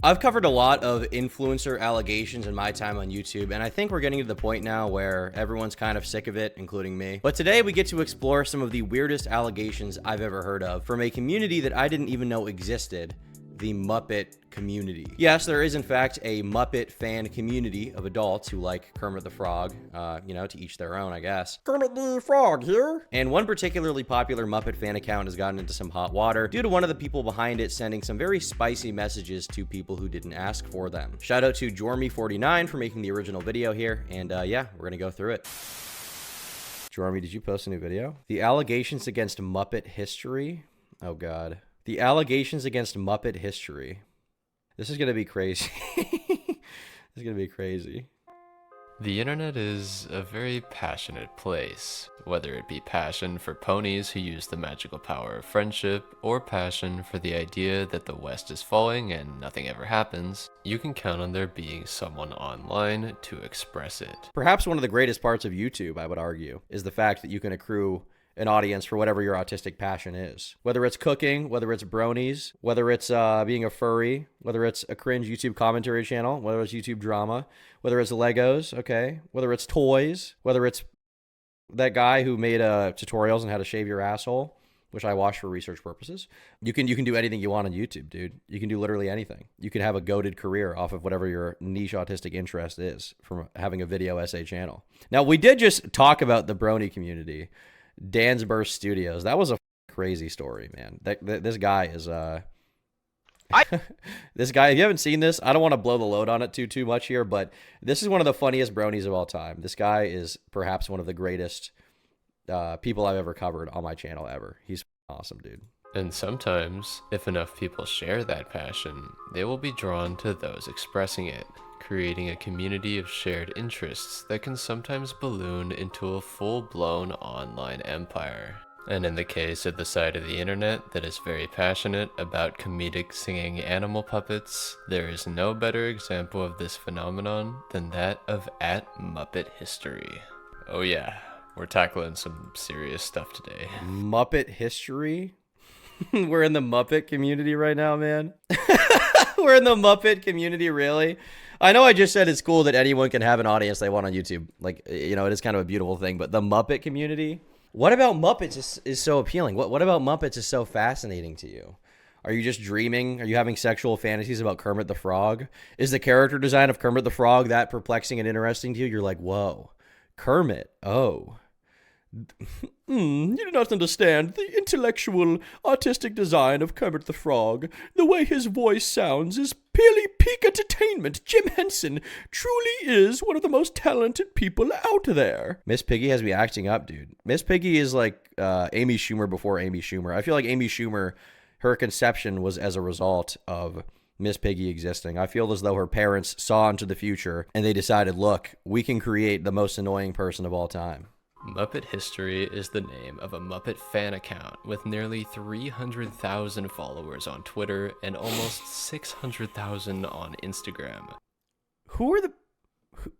I've covered a lot of influencer allegations in my time on YouTube, and I think we're getting to the point now where everyone's kind of sick of it, including me. But today we get to explore some of the weirdest allegations I've ever heard of from a community that I didn't even know existed, the Muppet community. Yes, there is in fact a Muppet fan community of adults who like Kermit the Frog, you know, to each their own, I guess. Kermit the Frog here. And one particularly popular Muppet fan account has gotten into some hot water due to one of the people behind it sending some very spicy messages to people who didn't ask for them. Shout out to Jormy49 for making the original video here, and yeah, we're gonna go through it. Jormy, did you post a new video? The allegations against Muppet history? Oh god. The allegations against Muppet history. This is going to be crazy. This is going to be crazy. The internet is a very passionate place, whether it be passion for ponies who use the magical power of friendship, or passion for the idea that the West is falling and nothing ever happens. You can count on there being someone online to express it. Perhaps one of the greatest parts of YouTube, I would argue, is the fact that you can accrue an audience for whatever your autistic passion is. Whether it's cooking, whether it's bronies, whether it's being a furry, whether it's a cringe YouTube commentary channel, whether it's YouTube drama, whether it's Legos, okay, whether it's toys, whether it's that guy who made tutorials on how to shave your asshole, which I watched for research purposes. You can do anything you want on YouTube, dude. You can do literally anything. You can have a goated career off of whatever your niche autistic interest is from having a video essay channel. Now, we did just talk about the brony community. Dan's Burst Studios. That was a crazy story, man. This guy is this guy, if you haven't seen this, I don't want to blow the load on it too much here, but this is one of the funniest bronies of all time. This guy is perhaps one of the greatest people I've ever covered on my channel ever. He's awesome, dude. And sometimes, if enough people share that passion, they will be drawn to those expressing it, creating a community of shared interests that can sometimes balloon into a full-blown online empire. And in the case of the side of the internet that is very passionate about comedic singing animal puppets, there is no better example of this phenomenon than that of @MuppetHistory. Oh yeah, we're tackling some serious stuff today. Muppet history? We're in the Muppet community right now, man. We're in the Muppet community, really? I know I just said it's cool that anyone can have an audience they want on YouTube. Like, you know, it is kind of a beautiful thing, but the Muppet community? What about Muppets is so appealing? What about Muppets is so fascinating to you? Are you just dreaming? Are you having sexual fantasies about Kermit the Frog? Is the character design of Kermit the Frog that perplexing and interesting to you? You're like, whoa, Kermit, oh. You do not understand the intellectual, artistic design of Kermit the Frog. The way his voice sounds is purely peak entertainment. Jim Henson truly is one of the most talented people out there. Miss Piggy has me acting up, dude. Miss Piggy is like Amy Schumer before Amy Schumer. I feel like Amy Schumer, her conception was as a result of Miss Piggy existing. I feel as though her parents saw into the future and they decided, look, we can create the most annoying person of all time. Muppet History is the name of a Muppet fan account with nearly 300,000 followers on Twitter and almost 600,000 on Instagram.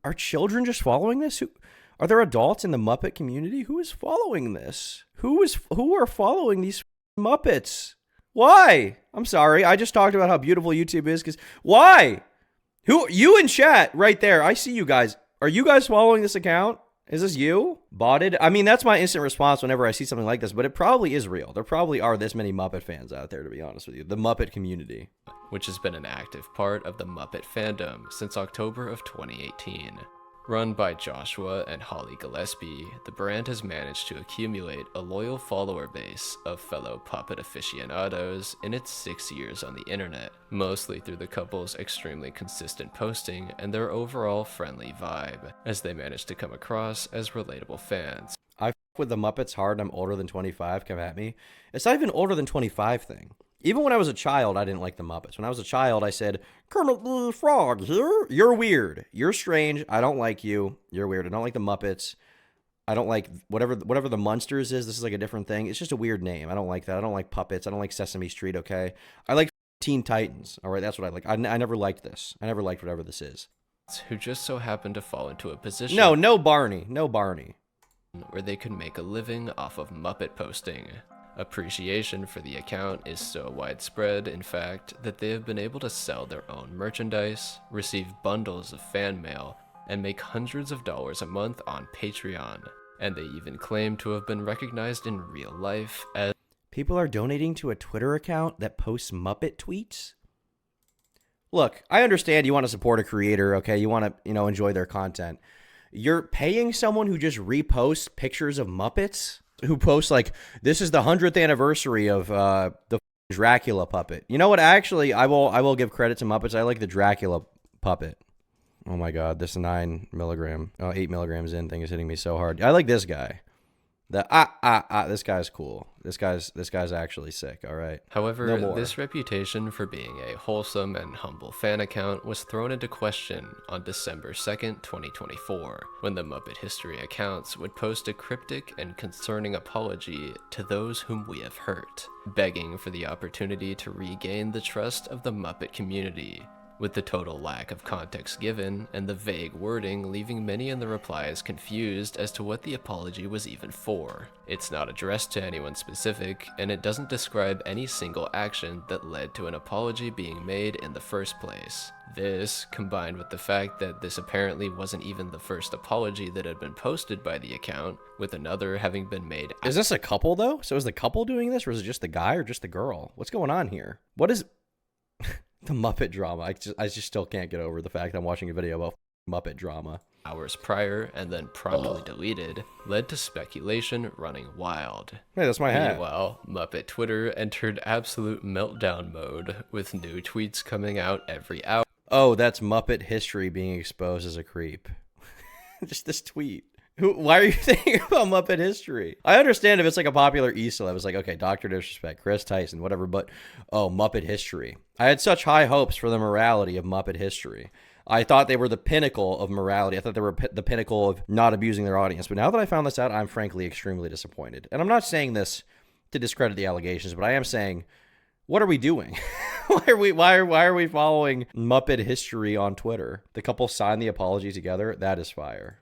Are children just following this? Are there adults in the Muppet community? Who is following this? Who are following these Muppets? Why? I'm sorry. I just talked about how beautiful YouTube is because why? You in chat right there. I see you guys. Are you guys following this account? Is this you? Botted? I mean, that's my instant response whenever I see something like this, but it probably is real. There probably are this many Muppet fans out there, to be honest with you. The Muppet community. Which has been an active part of the Muppet fandom since October of 2018. Run by Joshua and Holly Gillespie, the brand has managed to accumulate a loyal follower base of fellow puppet aficionados in its 6 years on the internet, mostly through the couple's extremely consistent posting and their overall friendly vibe, as they manage to come across as relatable fans. I f with the Muppets hard and I'm older than 25, come at me. It's not even older than 25 thing. Even when I was a child, I didn't like the Muppets. When I was a child, I said, Kermit the Frog here. You're weird. You're strange. I don't like you. You're weird. I don't like the Muppets. I don't like whatever the Munsters is. This is like a different thing. It's just a weird name. I don't like that. I don't like puppets. I don't like Sesame Street, okay? I like Teen Titans. All right, that's what I like. I never liked this. I never liked whatever this is. Who just so happened to fall into a position... No Barney. No Barney. ...where they could make a living off of Muppet posting. Appreciation for the account is so widespread, in fact, that they have been able to sell their own merchandise, receive bundles of fan mail, and make hundreds of dollars a month on Patreon. And they even claim to have been recognized in real life as People are donating to a Twitter account that posts Muppet tweets? Look, I understand you want to support a creator, okay? You want to, enjoy their content. You're paying someone who just reposts pictures of Muppets, who posts like, this is the 100th anniversary of the Dracula puppet. You know what? Actually, I will give credit to Muppets. I like the Dracula puppet. Oh my God, this 8 milligrams in thing is hitting me so hard. I like this guy. This guy's cool. This guy's actually sick, all right? However, No this reputation for being a wholesome and humble fan account was thrown into question on December 2nd, 2024, when the Muppet History accounts would post a cryptic and concerning apology to those whom we have hurt, begging for the opportunity to regain the trust of the Muppet community. With the total lack of context given, and the vague wording leaving many in the replies confused as to what the apology was even for. It's not addressed to anyone specific, and it doesn't describe any single action that led to an apology being made in the first place. This, combined with the fact that this apparently wasn't even the first apology that had been posted by the account, with another having been made. Is this a couple, though? So is the couple doing this, or is it just the guy or just the girl? What's going on here? What is... The Muppet drama. I just still can't get over the fact I'm watching a video about Muppet drama. Hours prior and then promptly deleted, led to speculation running wild. Hey, that's my hat. Meanwhile, Muppet Twitter entered absolute meltdown mode, with new tweets coming out every hour. Oh, that's Muppet history being exposed as a creep. Just this tweet. Why are you thinking about Muppet history? I understand if it's like a popular e-celeb. It's like, okay, Dr. Disrespect, Chris Tyson, whatever, but Muppet history. I had such high hopes for the morality of Muppet history. I thought they were the pinnacle of morality. I thought they were the pinnacle of not abusing their audience. But now that I found this out, I'm frankly extremely disappointed. And I'm not saying this to discredit the allegations, but I am saying, what are we doing? Why are we following Muppet history on Twitter? The couple signed the apology together. That is fire.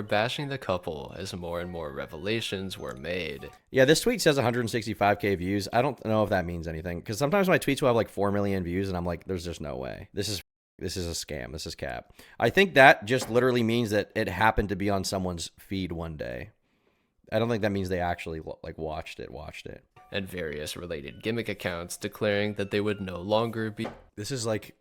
Bashing the couple as more and more revelations were made. Yeah, this tweet says 165K views. I don't know if that means anything, because sometimes my tweets will have like 4 million views, and I'm like, there's just no way. This is a scam. This is cap. I think that just literally means that it happened to be on someone's feed one day. I don't think that means they actually like watched it. And various related gimmick accounts declaring that they would no longer be... This is like...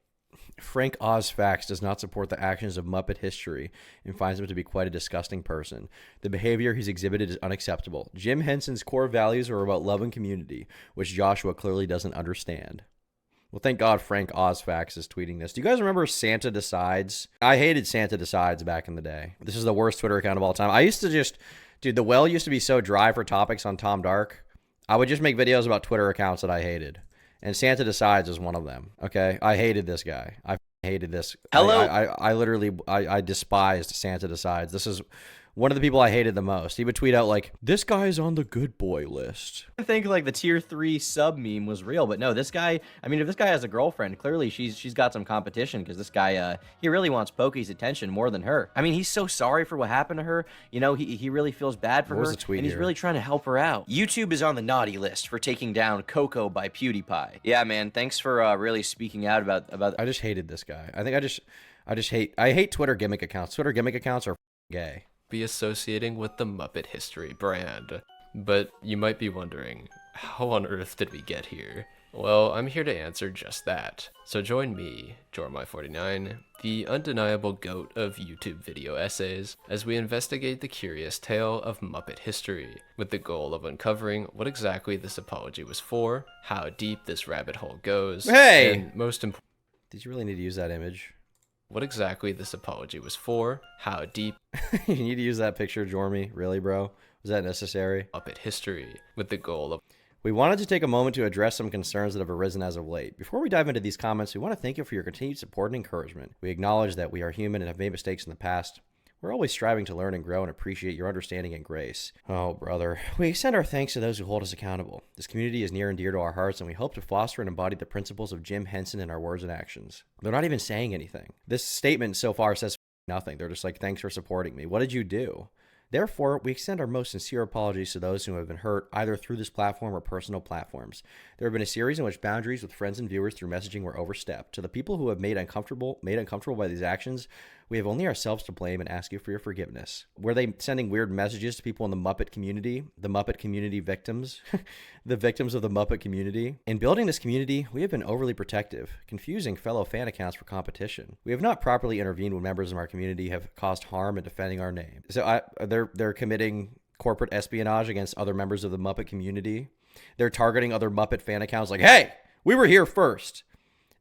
Frank Ozfax does not support the actions of Muppet history and finds him to be quite a disgusting person. The behavior he's exhibited is unacceptable. Jim Henson's core values are about love and community, which Joshua clearly doesn't understand. Well, thank God Frank Ozfax is tweeting this. Do you guys remember Santa Decides? I hated Santa Decides back in the day. This is the worst Twitter account of all time. I used to just... Dude, the well used to be so dry for topics on Tom Dark. I would just make videos about Twitter accounts that I hated. And Santa Decides is one of them. Okay, I hated this guy. I hated this. Hello. I literally despised Santa Decides. This is one of the people I hated the most. He would tweet out like, "This guy's on the good boy list." I think like the tier 3 sub meme was real, but no, this guy, I mean, if this guy has a girlfriend, clearly she's got some competition, because this guy, he really wants Pokey's attention more than her. I mean, he's so sorry for what happened to her. You know, he really feels bad for What was her, the tweet and he's here? really trying to help her out. YouTube is on the naughty list for taking down Coco by PewDiePie. Yeah, man, thanks for really speaking out about. I just hated this guy. I think I hate Twitter gimmick accounts. Twitter gimmick accounts are gay. be associating with the Muppet History brand. But you might be wondering, how on earth did we get here? Well, I'm here to answer just that. So join me, Jormy49, the undeniable goat of YouTube video essays, as we investigate the curious tale of Muppet history, with the goal of uncovering what exactly this apology was for, how deep this rabbit hole goes, Hey! and most important, Did you really need to use that image? what exactly this apology was for, how deep You need to use that picture, Jormy? Really, bro? Was that necessary? Muppet history, with the goal of We wanted to take a moment to address some concerns that have arisen as of late. Before we dive into these comments, we want to thank you for your continued support and encouragement. We acknowledge that we are human and have made mistakes in the past. We're always striving to learn and grow and appreciate your understanding and grace. Oh, brother. We extend our thanks to those who hold us accountable. This community is near and dear to our hearts, and we hope to foster and embody the principles of Jim Henson in our words and actions. They're not even saying anything. This statement so far says nothing. They're just like, thanks for supporting me. What did you do? Therefore, we extend our most sincere apologies to those who have been hurt either through this platform or personal platforms. There have been a series in which boundaries with friends and viewers through messaging were overstepped. To the people who have made uncomfortable by these actions, we have only ourselves to blame and ask you for your forgiveness. Were they sending weird messages to people in the Muppet community victims, the victims of the Muppet community? In building this community, we have been overly protective, confusing fellow fan accounts for competition. We have not properly intervened when members of our community have caused harm in defending our name. So they're committing corporate espionage against other members of the Muppet community. They're targeting other Muppet fan accounts like, hey, we were here first.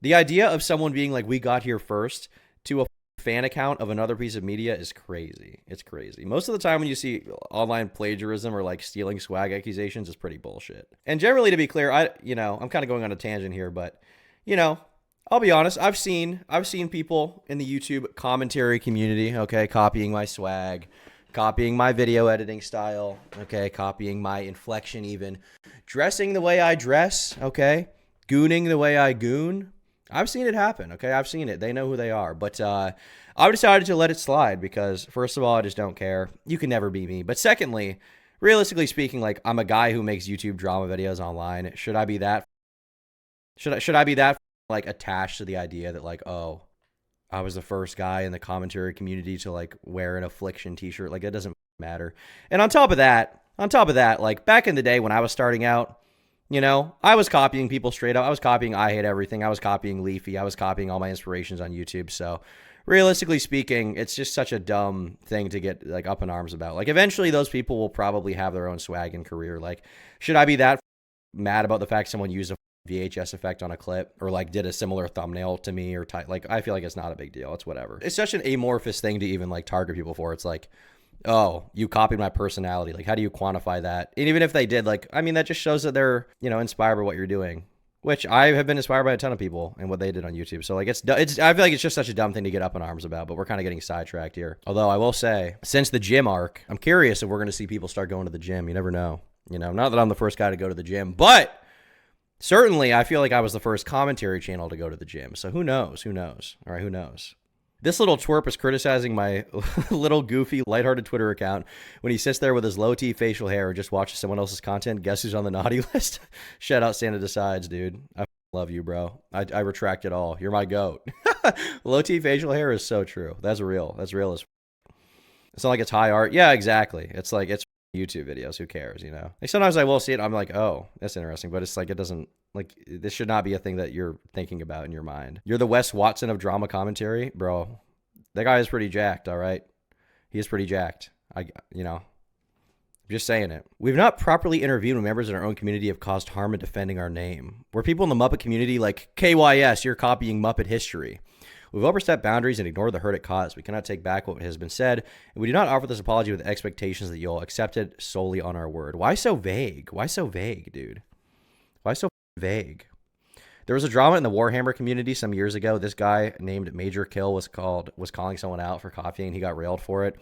The idea of someone being like, we got here first to a fan account of another piece of media is crazy. It's crazy. Most of the time when you see online plagiarism or like stealing swag accusations, it's pretty bullshit. And generally, to be clear, I'm kind of going on a tangent here, but I'll be honest. I've seen people in the YouTube commentary community, okay, copying my swag, copying my video editing style, okay, copying my inflection, even dressing the way I dress, okay, gooning the way I goon. I've seen it happen, okay? I've seen it. They know who they are. But I've decided to let it slide because, first of all, I just don't care. You can never be me. But secondly, realistically speaking, like, I'm a guy who makes YouTube drama videos online. Should I be that? Should I be that, like, attached to the idea that, like, oh, I was the first guy in the commentary community to, like, wear an affliction t-shirt? Like, it doesn't matter. And on top of that, like, back in the day when I was starting out, I was copying people straight up. I was copying I Hate Everything. I was copying Leafy. I was copying all my inspirations on YouTube. So realistically speaking, it's just such a dumb thing to get like up in arms about. Like eventually those people will probably have their own swag and career. Like, should I be that mad about the fact someone used a VHS effect on a clip or like did a similar thumbnail to me or like, I feel like it's not a big deal. It's whatever. It's such an amorphous thing to even like target people for. It's like, oh, you copied my personality. Like, how do you quantify that? And even if they did, like, I mean, that just shows that they're, inspired by what you're doing, which I have been inspired by a ton of people and what they did on YouTube. So like, I feel like it's just such a dumb thing to get up in arms about, but we're kind of getting sidetracked here. Although I will say, since the gym arc, I'm curious if we're going to see people start going to the gym. You never know. Not that I'm the first guy to go to the gym, but certainly I feel like I was the first commentary channel to go to the gym. So who knows? All right, who knows? This little twerp is criticizing my little goofy, lighthearted Twitter account when he sits there with his low-T facial hair and just watches someone else's content. Guess who's on the naughty list? Shout out Santa Decides, dude. I love you, bro. I retract it all. You're my goat. Low-T facial hair is so true. That's real. That's real as it's not like it's high art. Yeah, exactly. It's like it's YouTube videos. Who cares, Like sometimes I will see it. I'm like, oh, that's interesting. But it's like it doesn't. Like, this should not be a thing that you're thinking about in your mind. You're the Wes Watson of drama commentary, bro. That guy is pretty jacked, all right? He is pretty jacked. Just saying it. We've not properly interviewed when members in our own community have caused harm in defending our name. Where people in the Muppet community like, KYS, you're copying Muppet history. We've overstepped boundaries and ignored the hurt it caused. We cannot take back what has been said, and we do not offer this apology with expectations that you'll accept it solely on our word. Why so vague? Why so vague, dude? Why so vague? There was a drama in the Warhammer community some years ago. This guy named Major Kill was calling someone out for copying. He got railed for it.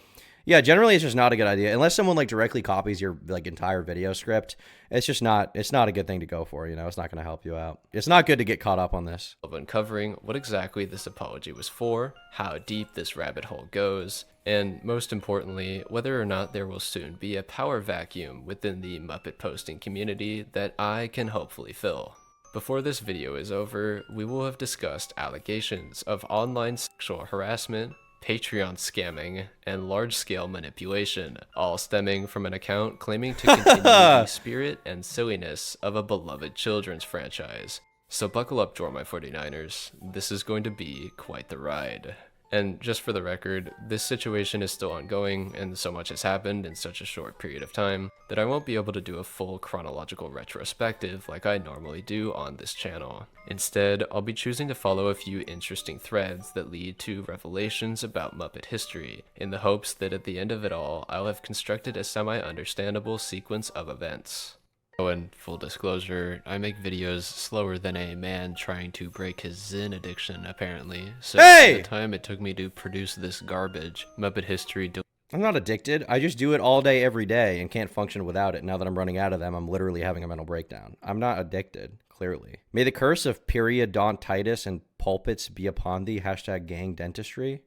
Yeah, generally it's just not a good idea unless someone like directly copies your like entire video script. It's not a good thing to go for. It's not going to help you out. It's not good to get caught up on this. Of uncovering what exactly this apology was for, how deep this rabbit hole goes, and most importantly, whether or not there will soon be a power vacuum within the Muppet posting community that I can hopefully fill. Before this video is over, we will have discussed allegations of online sexual harassment, Patreon scamming, and large-scale manipulation, all stemming from an account claiming to continue the spirit and silliness of a beloved children's franchise. So buckle up, Draw My 49ers. This is going to be quite the ride. And just for the record, this situation is still ongoing, and so much has happened in such a short period of time that I won't be able to do a full chronological retrospective like I normally do on this channel. Instead, I'll be choosing to follow a few interesting threads that lead to revelations about Muppet history, in the hopes that at the end of it all, I'll have constructed a semi-understandable sequence of events. Oh, and full disclosure, I make videos slower than a man trying to break his Zen addiction, apparently. So Hey! the time it took me to produce this garbage, Muppet history... I'm not addicted. I just do it all day, every day, and can't function without it. Now that I'm running out of them, I'm literally having a mental breakdown. I'm not addicted, clearly. May the curse of periodontitis and pulpits be upon thee. #gang dentistry.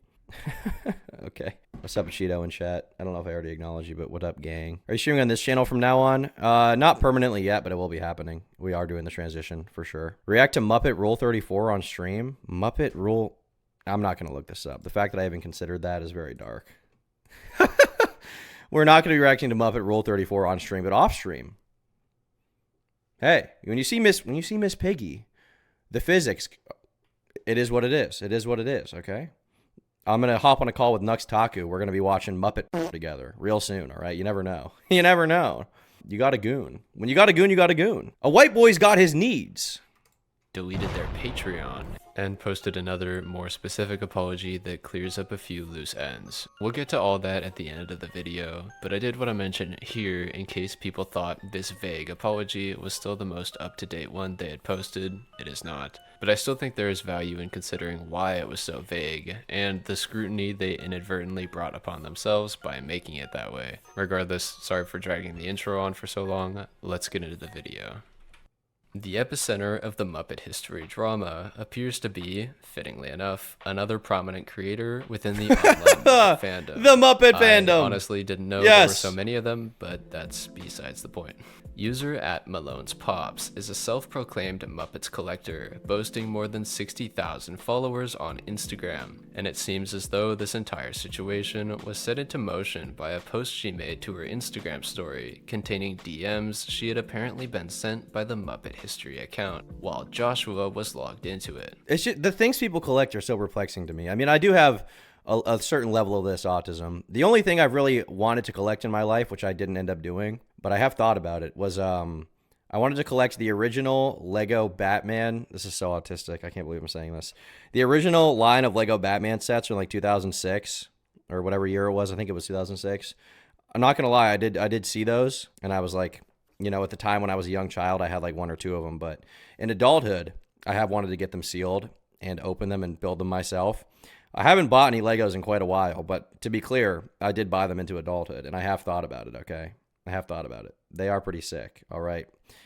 Okay. What's up, Cheeto in chat? I don't know if I already acknowledged you, but what up, gang? Are you streaming on this channel from now on? Not permanently yet, but it will be happening. We are doing the transition for sure. React to Muppet Rule 34 on stream. Muppet Rule... I'm not going to look this up. The fact that I haven't considered that is very dark. We're not going to be reacting to Muppet Rule 34 on stream, but off stream. Hey, when you see Miss Piggy, the physics, it is what it is. It is what it is, okay? I'm going to hop on a call with Nux Taku. We're going to be watching Muppet together real soon, all right? You never know. You never know. You got a goon. When you got a goon, you got a goon. A white boy's got his needs. Deleted their Patreon and posted another more specific apology that clears up a few loose ends. We'll get to all that at the end of the video, but I did want to mention here in case people thought this vague apology was still the most up-to-date one they had posted. It is not. But I still think there is value in considering why it was so vague, and the scrutiny they inadvertently brought upon themselves by making it that way. Regardless, sorry for dragging the intro on for so long, let's get into the video. The epicenter of the Muppet history drama appears to be, fittingly enough, another prominent creator within the online Muppet fandom. The Muppet fandom! I honestly didn't know there were so many of them, but that's besides the point. User at Malone's Pops is a self-proclaimed Muppets collector, boasting more than 60,000 followers on Instagram, and it seems as though this entire situation was set into motion by a post she made to her Instagram story, containing DMs she had apparently been sent by the Muppet History account, while Joshua was logged into it. It's just, the things people collect are so perplexing to me. I mean, I do have a certain level of this autism. The only thing I've really wanted to collect in my life, which I didn't end up doing, but I have thought about it, was I wanted to collect the original Lego Batman. This is so autistic. I can't believe I'm saying this. The original line of Lego Batman sets from like 2006 or whatever year it was. I think it was 2006. I'm not going to lie. I did see those, and I was like, you know, at the time when I was a young child, I had like one or two of them. But in adulthood, I have wanted to get them sealed and open them and build them myself. I haven't bought any Legos in quite a while, but to be clear, I did buy them into adulthood, and I have thought about it, okay? I have thought about it. They are pretty sick, all right?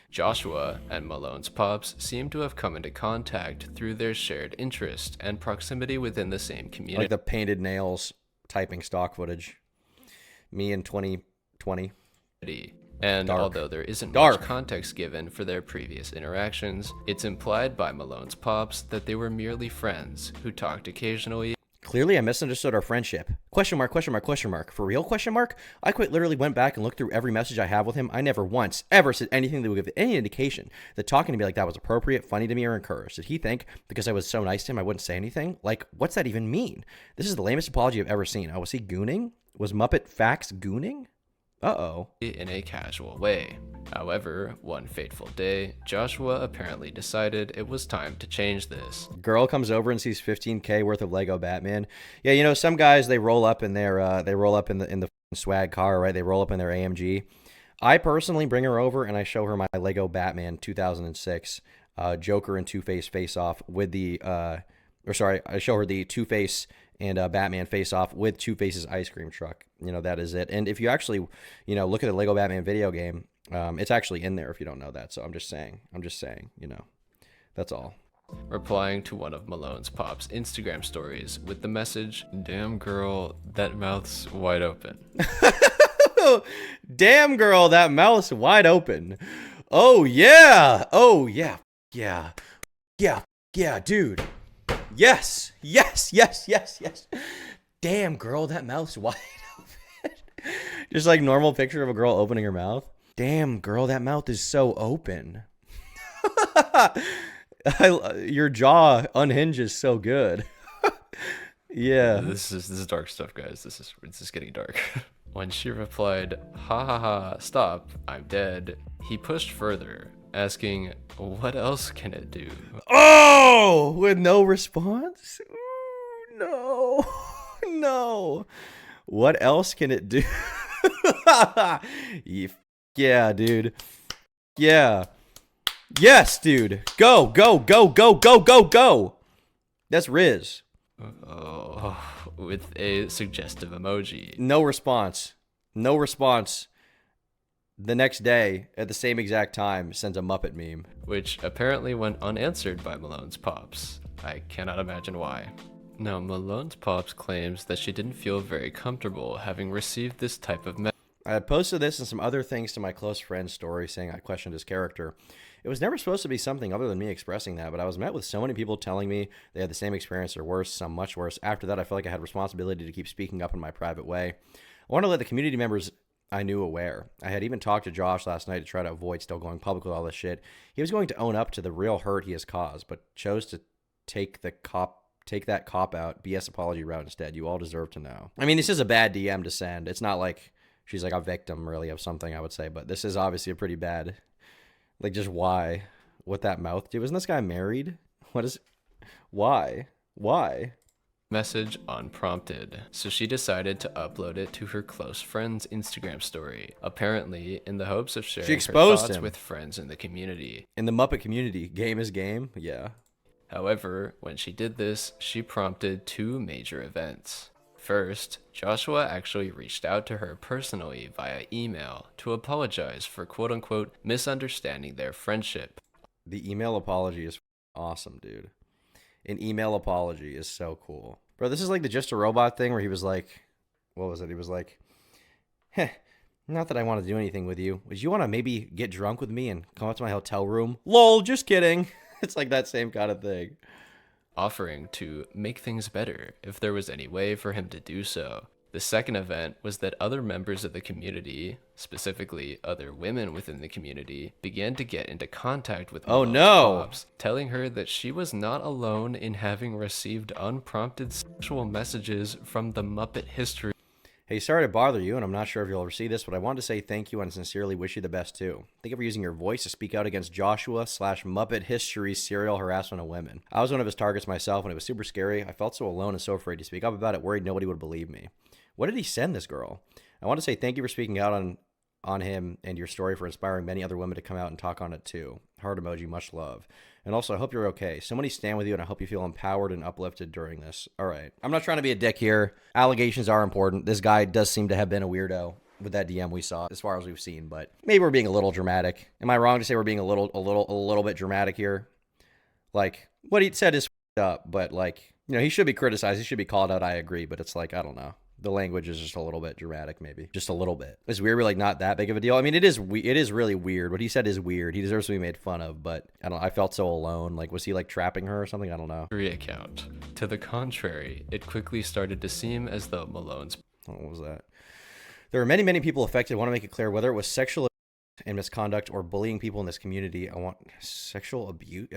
Joshua and Malone's Pops seem to have come into contact through their shared interest and proximity within the same community. Like the painted nails typing stock footage. Me in 2020. And Dark. although there isn't much context given for their previous interactions, it's implied by Malone's Pops that they were merely friends who talked occasionally. Clearly, I misunderstood our friendship. Question mark, question mark, question mark. For real, question mark? I quite literally went back and looked through every message I have with him. I never once, ever said anything that would give any indication that talking to me like that was appropriate, funny to me, or encouraged. Did he think because I was so nice to him I wouldn't say anything? Like, what's that even mean? This is the lamest apology I've ever seen. Oh, was he gooning? Was Muppet Facts gooning? Uh-oh. In a casual way. However, one fateful day, Joshua apparently decided it was time to change this. Girl comes over and sees 15K worth of Lego Batman. Yeah, you know, some guys, they roll up in their in the swag car, right? They roll up in their AMG. I personally bring her over and I show her my Lego Batman 2006 Joker and Two-Face face-off with the I show her the Two-Face and Batman face-off with Two-Face's ice cream truck. You know, that is it. And if you actually, you know, look at the Lego Batman video game, it's actually in there if you don't know that. So I'm just saying, you know, that's all. Replying to one of Malone's Pops' Instagram stories with the message, "Damn girl, that mouth's wide open." Damn girl, that mouth's wide open. Oh yeah. Oh yeah. Yeah. Yeah. Yeah, dude. Yes. Yes. Yes. Yes. Yes. Damn girl, that mouth's wide open. Just like normal picture of a girl opening her mouth. Damn girl, that mouth is so open. Your jaw unhinges so good. Yeah. This is dark stuff, guys. This is getting dark. When she replied, "Ha ha ha, stop, I'm dead," he pushed further, asking, "What else can it do?" Oh, with no response? Ooh, no. No. What else can it do? Yeah, dude. Yeah. Yes, dude. Go, go, go, go, go, go, go. That's Riz. Oh, with a suggestive emoji. No response. No response. The next day, at the same exact time, sends a Muppet meme. Which apparently went unanswered by Malone's Pops. I cannot imagine why. Now, Malone's pops claims that she didn't feel very comfortable having received this type of message. I had posted this and some other things to my close friend's story saying I questioned his character. It was never supposed to be something other than me expressing that, but I was met with so many people telling me they had the same experience or worse, some much worse. After that, I felt like I had responsibility to keep speaking up in my private way. I wanted to let the community members I knew aware. I had even talked to Josh last night to try to avoid still going public with all this shit. He was going to own up to the real hurt he has caused, but chose to take that cop out BS apology route instead. You all deserve to know. I mean, this is a bad DM to send. It's not like she's like a victim really of something, I would say, but this is obviously a pretty bad, like, just why? What that mouth do? Isn't this guy married? Why? Message unprompted, so she decided to upload it to her close friend's Instagram story, apparently in the hopes of sharing her thoughts with friends in the community. In the Muppet community, game is game, yeah. However, when she did this, she prompted two major events. First, Joshua actually reached out to her personally via email to apologize for quote-unquote misunderstanding their friendship. The email apology is awesome, dude. An email apology is so cool. Bro, this is like the Just a Robot thing where he was like, what was it? He was like, not that I want to do anything with you. Would you want to maybe get drunk with me and come up to my hotel room? Lol, just kidding. It's like that same kind of thing. Offering to make things better if there was any way for him to do so. The second event was that other members of the community, specifically other women within the community, began to get into contact with Malone's pops, telling her that she was not alone in having received unprompted sexual messages from the Muppet history. Hey, sorry to bother you, and I'm not sure if you'll ever see this, but I wanted to say thank you and sincerely wish you the best too. Thank you for using your voice to speak out against Joshua/Muppet history's serial harassment of women. I was one of his targets myself, and it was super scary. I felt so alone and so afraid to speak up about it, worried nobody would believe me. What did he send this girl? I want to say thank you for speaking out on him and your story, for inspiring many other women to come out and talk on it too. Heart emoji, much love. And also, I hope you're okay. So many stand with you, and I hope you feel empowered and uplifted during this. All right. I'm not trying to be a dick here. Allegations are important. This guy does seem to have been a weirdo with that DM we saw, as far as we've seen, but maybe we're being a little dramatic. Am I wrong to say we're being a little bit dramatic here? Like, what he said is up, but like, you know, he should be criticized. He should be called out. I agree, but it's like, I don't know. The language is just a little bit dramatic, maybe. Just a little bit. It's weird, but like not that big of a deal. I mean, it is really weird. What he said is weird. He deserves to be made fun of, but I don't know. I felt so alone. Like, was he like trapping her or something? I don't know. Account. To the contrary, it quickly started to seem as though Malone's... What was that? There are many, many people affected. I want to make it clear, whether it was sexual and misconduct or bullying people in this community, I want sexual abuse.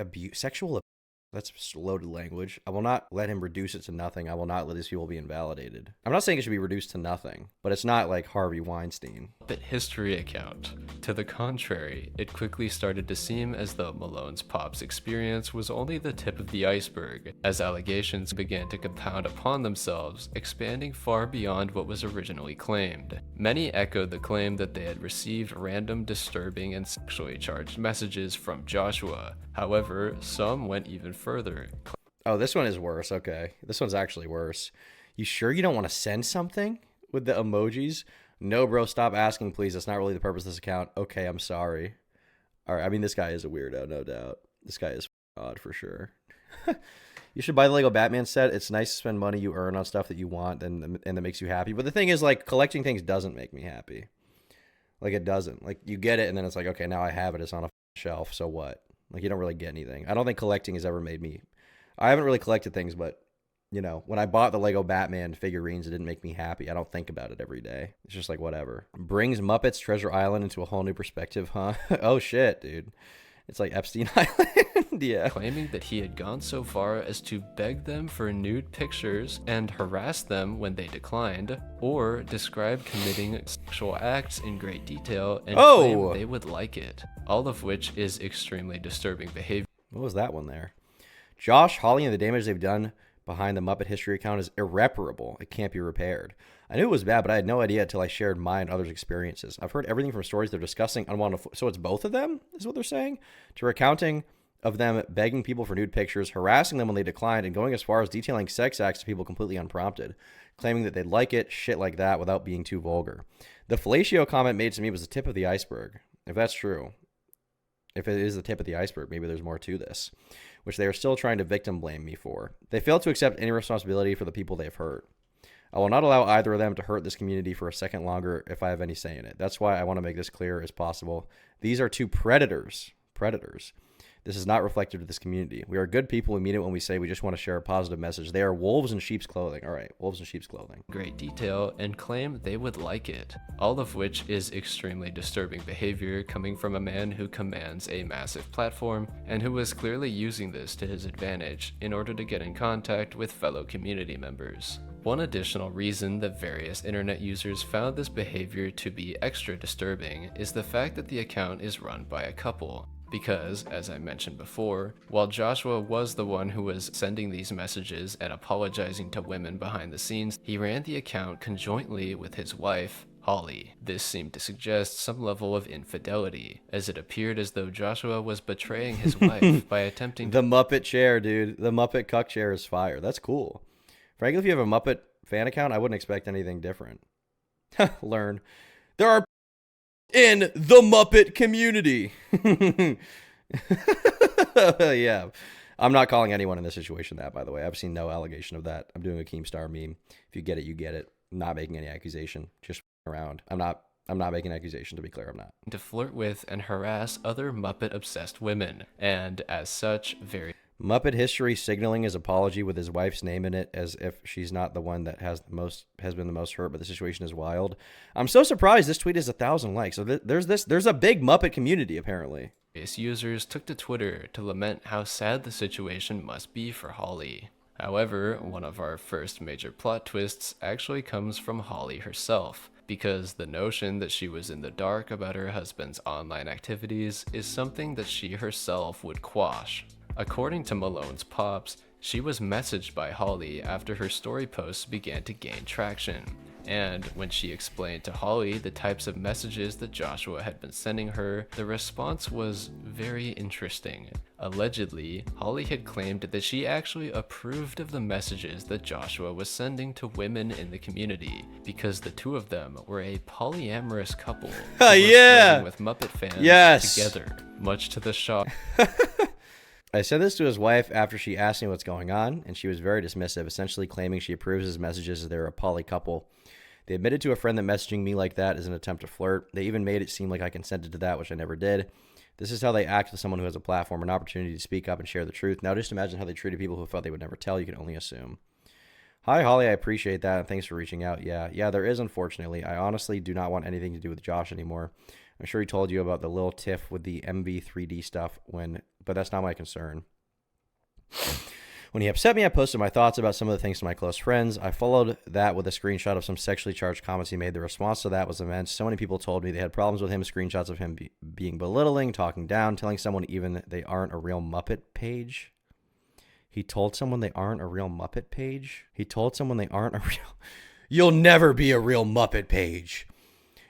That's loaded language. I will not let him reduce it to nothing. I will not let these people be invalidated. I'm not saying it should be reduced to nothing, but it's not like Harvey Weinstein. Muppet history account. To the contrary, it quickly started to seem as though Malone's pop's experience was only the tip of the iceberg, as allegations began to compound upon themselves, expanding far beyond what was originally claimed. Many echoed the claim that they had received random, disturbing, and sexually charged messages from Joshua. However, some went even further. Oh, this one is worse. Okay. This one's actually worse. You sure you don't want to send something with the emojis? No, bro, stop asking, please. That's not really the purpose of this account. Okay, I'm sorry. All right. I mean, this guy is a weirdo, no doubt. This guy is odd for sure. You should buy the Lego Batman set. It's nice to spend money you earn on stuff that you want and that makes you happy. But the thing is, like, collecting things doesn't make me happy. Like, it doesn't. Like, you get it, and then it's like, okay, now I have it. It's on a shelf, so what? Like, you don't really get anything. I don't think collecting has ever made me... I haven't really collected things, but, you know, when I bought the Lego Batman figurines, it didn't make me happy. I don't think about it every day. It's just like, whatever. Brings Muppets Treasure Island into a whole new perspective, huh? Oh, shit, dude. It's like Epstein Island, yeah. Claiming that he had gone so far as to beg them for nude pictures and harass them when they declined, or describe committing sexual acts in great detail and claim they would like it. All of which is extremely disturbing behavior. What was that one there? Josh, Holly, and the damage they've done behind the Muppet history account is irreparable. It can't be repaired. I knew it was bad, but I had no idea until I shared mine and others' experiences. I've heard everything from stories they're discussing unwanted. So it's both of them, is what they're saying? To recounting of them begging people for nude pictures, harassing them when they declined, and going as far as detailing sex acts to people completely unprompted, claiming that they'd like it, shit like that, without being too vulgar. The fellatio comment made to me was the tip of the iceberg. If that's true, if it is the tip of the iceberg, maybe there's more to this. which they are still trying to victim blame me for. They fail to accept any responsibility for the people they've hurt. I will not allow either of them to hurt this community for a second longer if I have any say in it. That's why I want to make this clear as possible. These are two predators. Predators. This is not reflective of this community. We are good people. We mean it when we say we just want to share a positive message. They are wolves in sheep's clothing. All right, wolves in sheep's clothing. Great detail and claim they would like it, all of which is extremely disturbing behavior coming from a man who commands a massive platform and who is clearly using this to his advantage in order to get in contact with fellow community members. One additional reason that various internet users found this behavior to be extra disturbing is the fact that the account is run by a couple. Because, as I mentioned before, while Joshua was the one who was sending these messages and apologizing to women behind the scenes, he ran the account conjointly with his wife, Holly. This seemed to suggest some level of infidelity, as it appeared as though Joshua was betraying his wife by attempting The Muppet chair, dude. The Muppet cuck chair is fire. That's cool. Frankly, if you have a Muppet fan account, I wouldn't expect anything different. Learn. There are in the Muppet community. Yeah. I'm not calling anyone in this situation that, by the way. I've seen no allegation of that. I'm doing a Keemstar meme. If you get it, you get it. I'm not making any accusation. Just around. I'm not making an accusation, to be clear. I'm not. to flirt with and harass other Muppet-obsessed women, and as such, very Muppet history signaling his apology with his wife's name in it as if she's not the one that has been the most hurt, but the situation is wild. I'm so surprised this tweet has 1,000 likes. So there's a big Muppet community apparently. various users took to Twitter to lament how sad the situation must be for Holly. However, one of our first major plot twists actually comes from Holly herself, because the notion that she was in the dark about her husband's online activities is something that she herself would quash. According to Malone's Pops, she was messaged by Holly after her story posts began to gain traction. And when she explained to Holly the types of messages that Joshua had been sending her, the response was very interesting. Allegedly, Holly had claimed that she actually approved of the messages that Joshua was sending to women in the community, because the two of them were a polyamorous couple who were Yeah. flirting with Muppet fans Yes. together, much to the shock. I said this to his wife after she asked me what's going on, and she was very dismissive, essentially claiming she approves his messages as they're a poly couple. They admitted to a friend that messaging me like that is an attempt to flirt. They even made it seem like I consented to that, which I never did. This is how they act with someone who has a platform, an opportunity to speak up and share the truth. Now just imagine how they treated people who thought they would never tell. You can only assume. Hi, Holly. I appreciate that, and thanks for reaching out. Yeah, there is, unfortunately. I honestly do not want anything to do with Josh anymore. I'm sure he told you about the little tiff with the MV3D stuff, but that's not my concern. When he upset me, I posted my thoughts about some of the things to my close friends. I followed that with a screenshot of some sexually charged comments he made. The response to that was immense. So many people told me they had problems with him, screenshots of him being belittling, talking down, telling someone even they aren't a real Muppet page. He told someone they aren't a real Muppet page? He told someone they aren't a real... You'll never be a real Muppet page.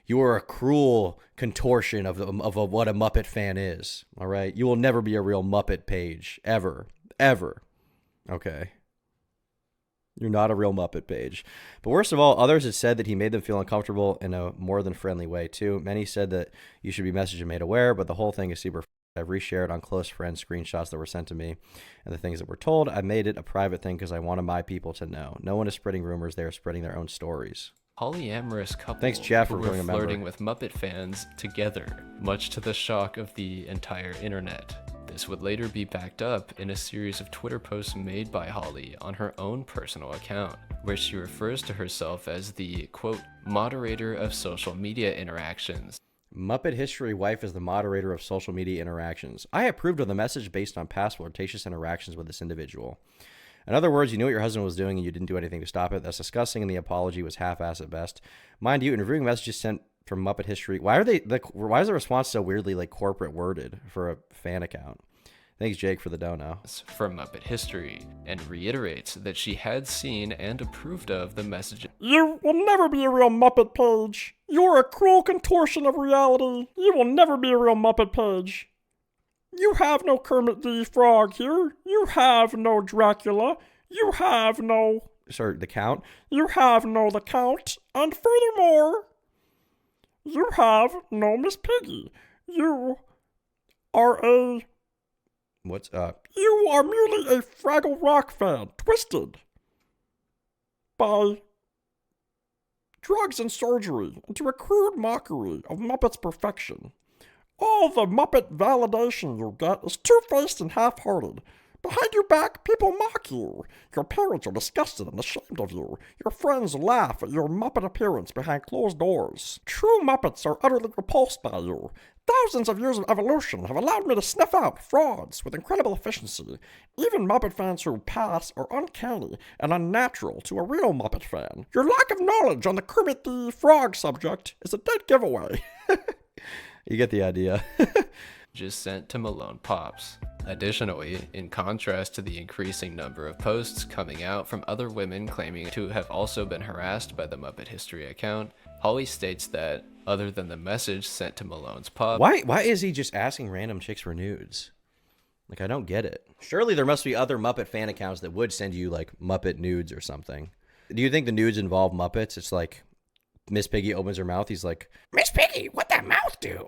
You are a cruel contortion of what a Muppet fan is, all right? You will never be a real Muppet page, ever. Okay. You're not a real Muppet page. But worst of all, others had said that he made them feel uncomfortable in a more than friendly way, too. Many said that you should be messaged and made aware, but the whole thing is super... I've reshared on close friends screenshots that were sent to me and the things that were told. I made it a private thing because I wanted my people to know. No one is spreading rumors. They are spreading their own stories. Polyamorous couple Thanks, Jeff, who for were becoming a member. flirting with Muppet fans together, much to the shock of the entire internet. This would later be backed up in a series of Twitter posts made by Holly on her own personal account, where she refers to herself as the, quote, moderator of social media interactions. Muppet history wife is the moderator of social media interactions. I approved of the message based on past flirtatious interactions with this individual. In other words, you knew what your husband was doing and you didn't do anything to stop it. That's disgusting, and the apology was half-assed at best. Mind you, in reviewing messages sent from Muppet history, why is the response so weirdly like corporate worded for a fan account? Thanks, Jake, for the dono. From Muppet history, and reiterates that she had seen and approved of the messages. You will never be a real Muppet page. You're a cruel contortion of reality. You will never be a real Muppet page. You have no Kermit the Frog here. You have no Dracula. You have no... Sorry, the count? You have no the Count. And furthermore, you have no Miss Piggy. You are a What's up? You are merely a Fraggle Rock fan, twisted by drugs and surgery into a crude mockery of Muppet's perfection. All the Muppet validation you get is two-faced and half-hearted. Behind your back, people mock you. Your parents are disgusted and ashamed of you. Your friends laugh at your Muppet appearance behind closed doors. True Muppets are utterly repulsed by you. Thousands of years of evolution have allowed me to sniff out frauds with incredible efficiency. Even Muppet fans who pass are uncanny and unnatural to a real Muppet fan. Your lack of knowledge on the Kermit the Frog subject is a dead giveaway. You get the idea. Just sent to Malone Pops. Additionally, in contrast to the increasing number of posts coming out from other women claiming to have also been harassed by the Muppet History account, Holly states that, other than the message sent to Malone's Pops, Why is he just asking random chicks for nudes? Like, I don't get it. Surely there must be other Muppet fan accounts that would send you, like, Muppet nudes or something. Do you think the nudes involve Muppets? It's like, Miss Piggy opens her mouth, he's like, Miss Piggy, what'd that mouth do?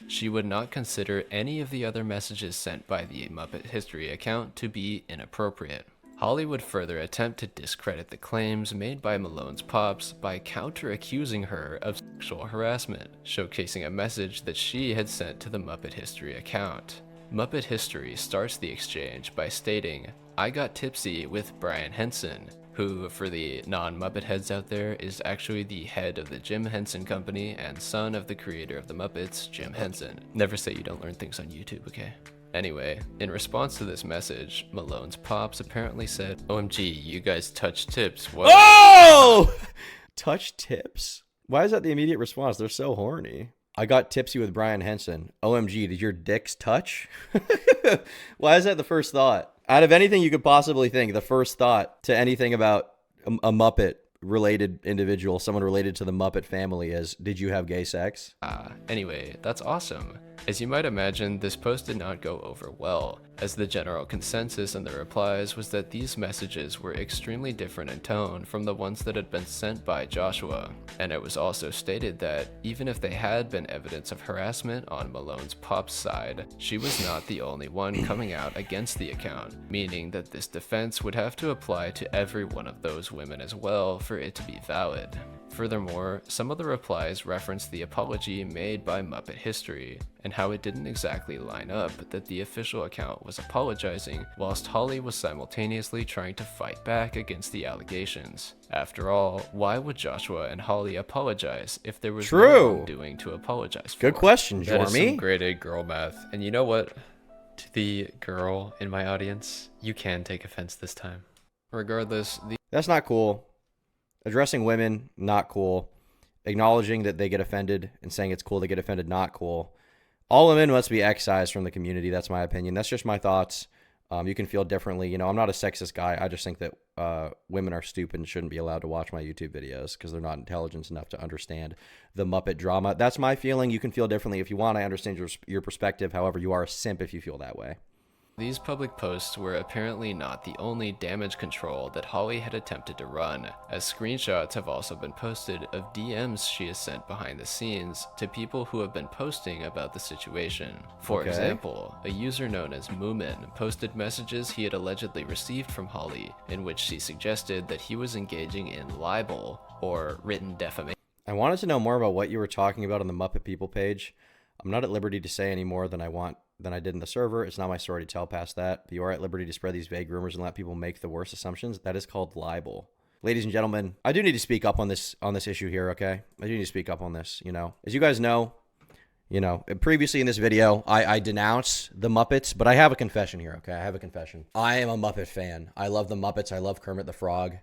she would not consider any of the other messages sent by the Muppet History account to be inappropriate. Holly would further attempt to discredit the claims made by Malone's Pops by counter-accusing her of sexual harassment, showcasing a message that she had sent to the Muppet History account. Muppet History starts the exchange by stating, "I got tipsy with Brian Henson," who, for the non-Muppet heads out there, is actually the head of the Jim Henson Company and son of the creator of the Muppets, Jim Henson. Never say you don't learn things on YouTube, okay? Anyway, in response to this message, Malone's Pops apparently said, "OMG, you guys touch tips, what?" Oh! Touch tips? Why is that the immediate response? They're so horny. I got tipsy with Brian Henson. OMG, did your dicks touch? Why is that the first thought? Out of anything you could possibly think, the first thought to anything about a Muppet related individual, someone related to the Muppet family, is, did you have gay sex? Anyway, that's awesome. As you might imagine, this post did not go over well, as the general consensus in the replies was that these messages were extremely different in tone from the ones that had been sent by Joshua, and it was also stated that even if they had been evidence of harassment on Malone's Pop's side, she was not the only one coming out against the account, meaning that this defense would have to apply to every one of those women as well for it to be valid. Furthermore, some of the replies referenced the apology made by Muppet History, and how it didn't exactly line up that the official account was apologizing, whilst Holly was simultaneously trying to fight back against the allegations. After all, why would Joshua and Holly apologize if there was no wrongdoing to apologize for? Good question, That is some Jormy. grade A girl math. And you know what? To the girl in my audience, you can take offense this time. Regardless, That's not cool. Addressing women, not cool. Acknowledging that they get offended and saying it's cool to get offended, not cool. All women must be excised from the community. That's my opinion. That's just my thoughts. You can feel differently. You know, I'm not a sexist guy. I just think that women are stupid and shouldn't be allowed to watch my YouTube videos because they're not intelligent enough to understand the Muppet drama. That's my feeling. You can feel differently if you want. I understand your perspective. However, you are a simp if you feel that way. These public posts were apparently not the only damage control that Holly had attempted to run, as screenshots have also been posted of DMs she has sent behind the scenes to people who have been posting about the situation. For example, a user known as Moomin posted messages he had allegedly received from Holly, in which she suggested that he was engaging in libel, or written defamation. I wanted to know more about what you were talking about on the Muppet People page. I'm not at liberty to say any more than I did in the server. It's not my story to tell past that. But you are at liberty to spread these vague rumors and let people make the worst assumptions. That is called libel. Ladies and gentlemen, I do need to speak up on this issue here, okay? I do need to speak up on this, you know. As you guys know, previously in this video, I denounce the Muppets, but I have a confession here, okay? I have a confession. I am a Muppet fan. I love the Muppets. I love Kermit the Frog.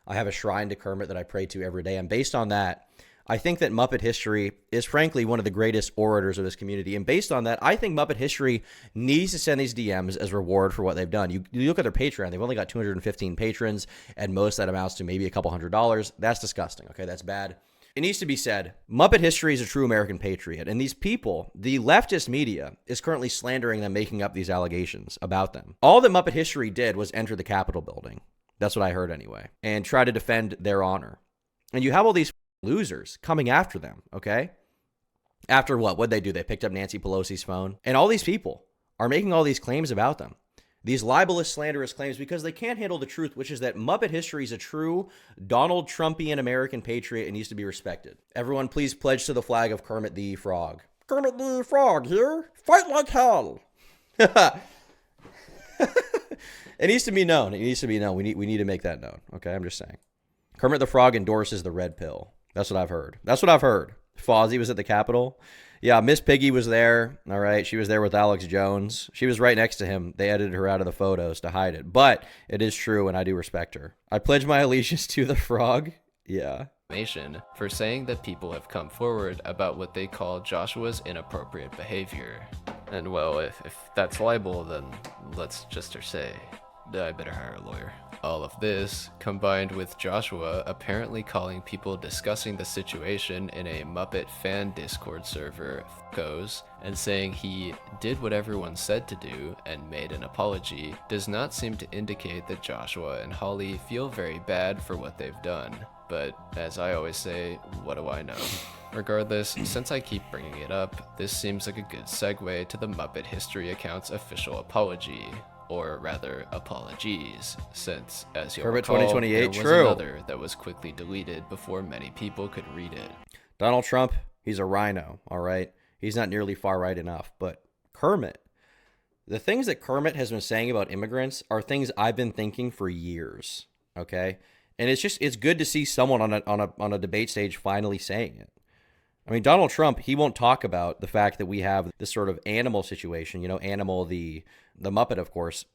I have a shrine to Kermit that I pray to every day. And based on that, I think that Muppet History is frankly one of the greatest orators of this community. And based on that, I think Muppet History needs to send these DMs as reward for what they've done. You look at their Patreon, they've only got 215 patrons, and most that amounts to maybe a couple $100. That's disgusting, okay? That's bad. It needs to be said, Muppet History is a true American patriot. And these people, the leftist media, is currently slandering them, making up these allegations about them. All that Muppet History did was enter the Capitol building. That's what I heard anyway. And try to defend their honor. And you have all these losers coming after them, okay? After what? What'd they do? They picked up Nancy Pelosi's phone. And all these people are making all these claims about them. These libelous, slanderous claims because they can't handle the truth, which is that Muppet history is a true Donald Trumpian American patriot and needs to be respected. Everyone, please pledge to the flag of Kermit the Frog. Kermit the Frog here. Fight like hell. It needs to be known. It needs to be known. We need to make that known. Okay, I'm just saying. Kermit the Frog endorses the red pill. That's what I've heard. Fozzie was at the Capitol. Yeah, Miss Piggy was there. All right, she was there with Alex Jones. She was right next to him. They edited her out of the photos to hide it. But it is true, and I do respect her. I pledge my allegiance to the frog. Yeah. For saying that people have come forward about what they call Joshua's inappropriate behavior. And well, if that's libel, then let's just say, I better hire a lawyer. All of this, combined with Joshua apparently calling people discussing the situation in a Muppet fan Discord server goes and saying he did what everyone said to do and made an apology, does not seem to indicate that Joshua and Holly feel very bad for what they've done. But as I always say, what do I know? Regardless, since I keep bringing it up, this seems like a good segue to the Muppet History account's official apology. Or rather, apologies, since, as you'll Kermit recall, 2028, there was true. another that was quickly deleted before many people could read it. Donald Trump, he's a rhino, all right? He's not nearly far right enough. But Kermit, the things that Kermit has been saying about immigrants are things I've been thinking for years, okay? And it's good to see someone on a debate stage finally saying it. I mean, Donald Trump, he won't talk about the fact that we have this sort of animal situation, Animal, the Muppet, of course.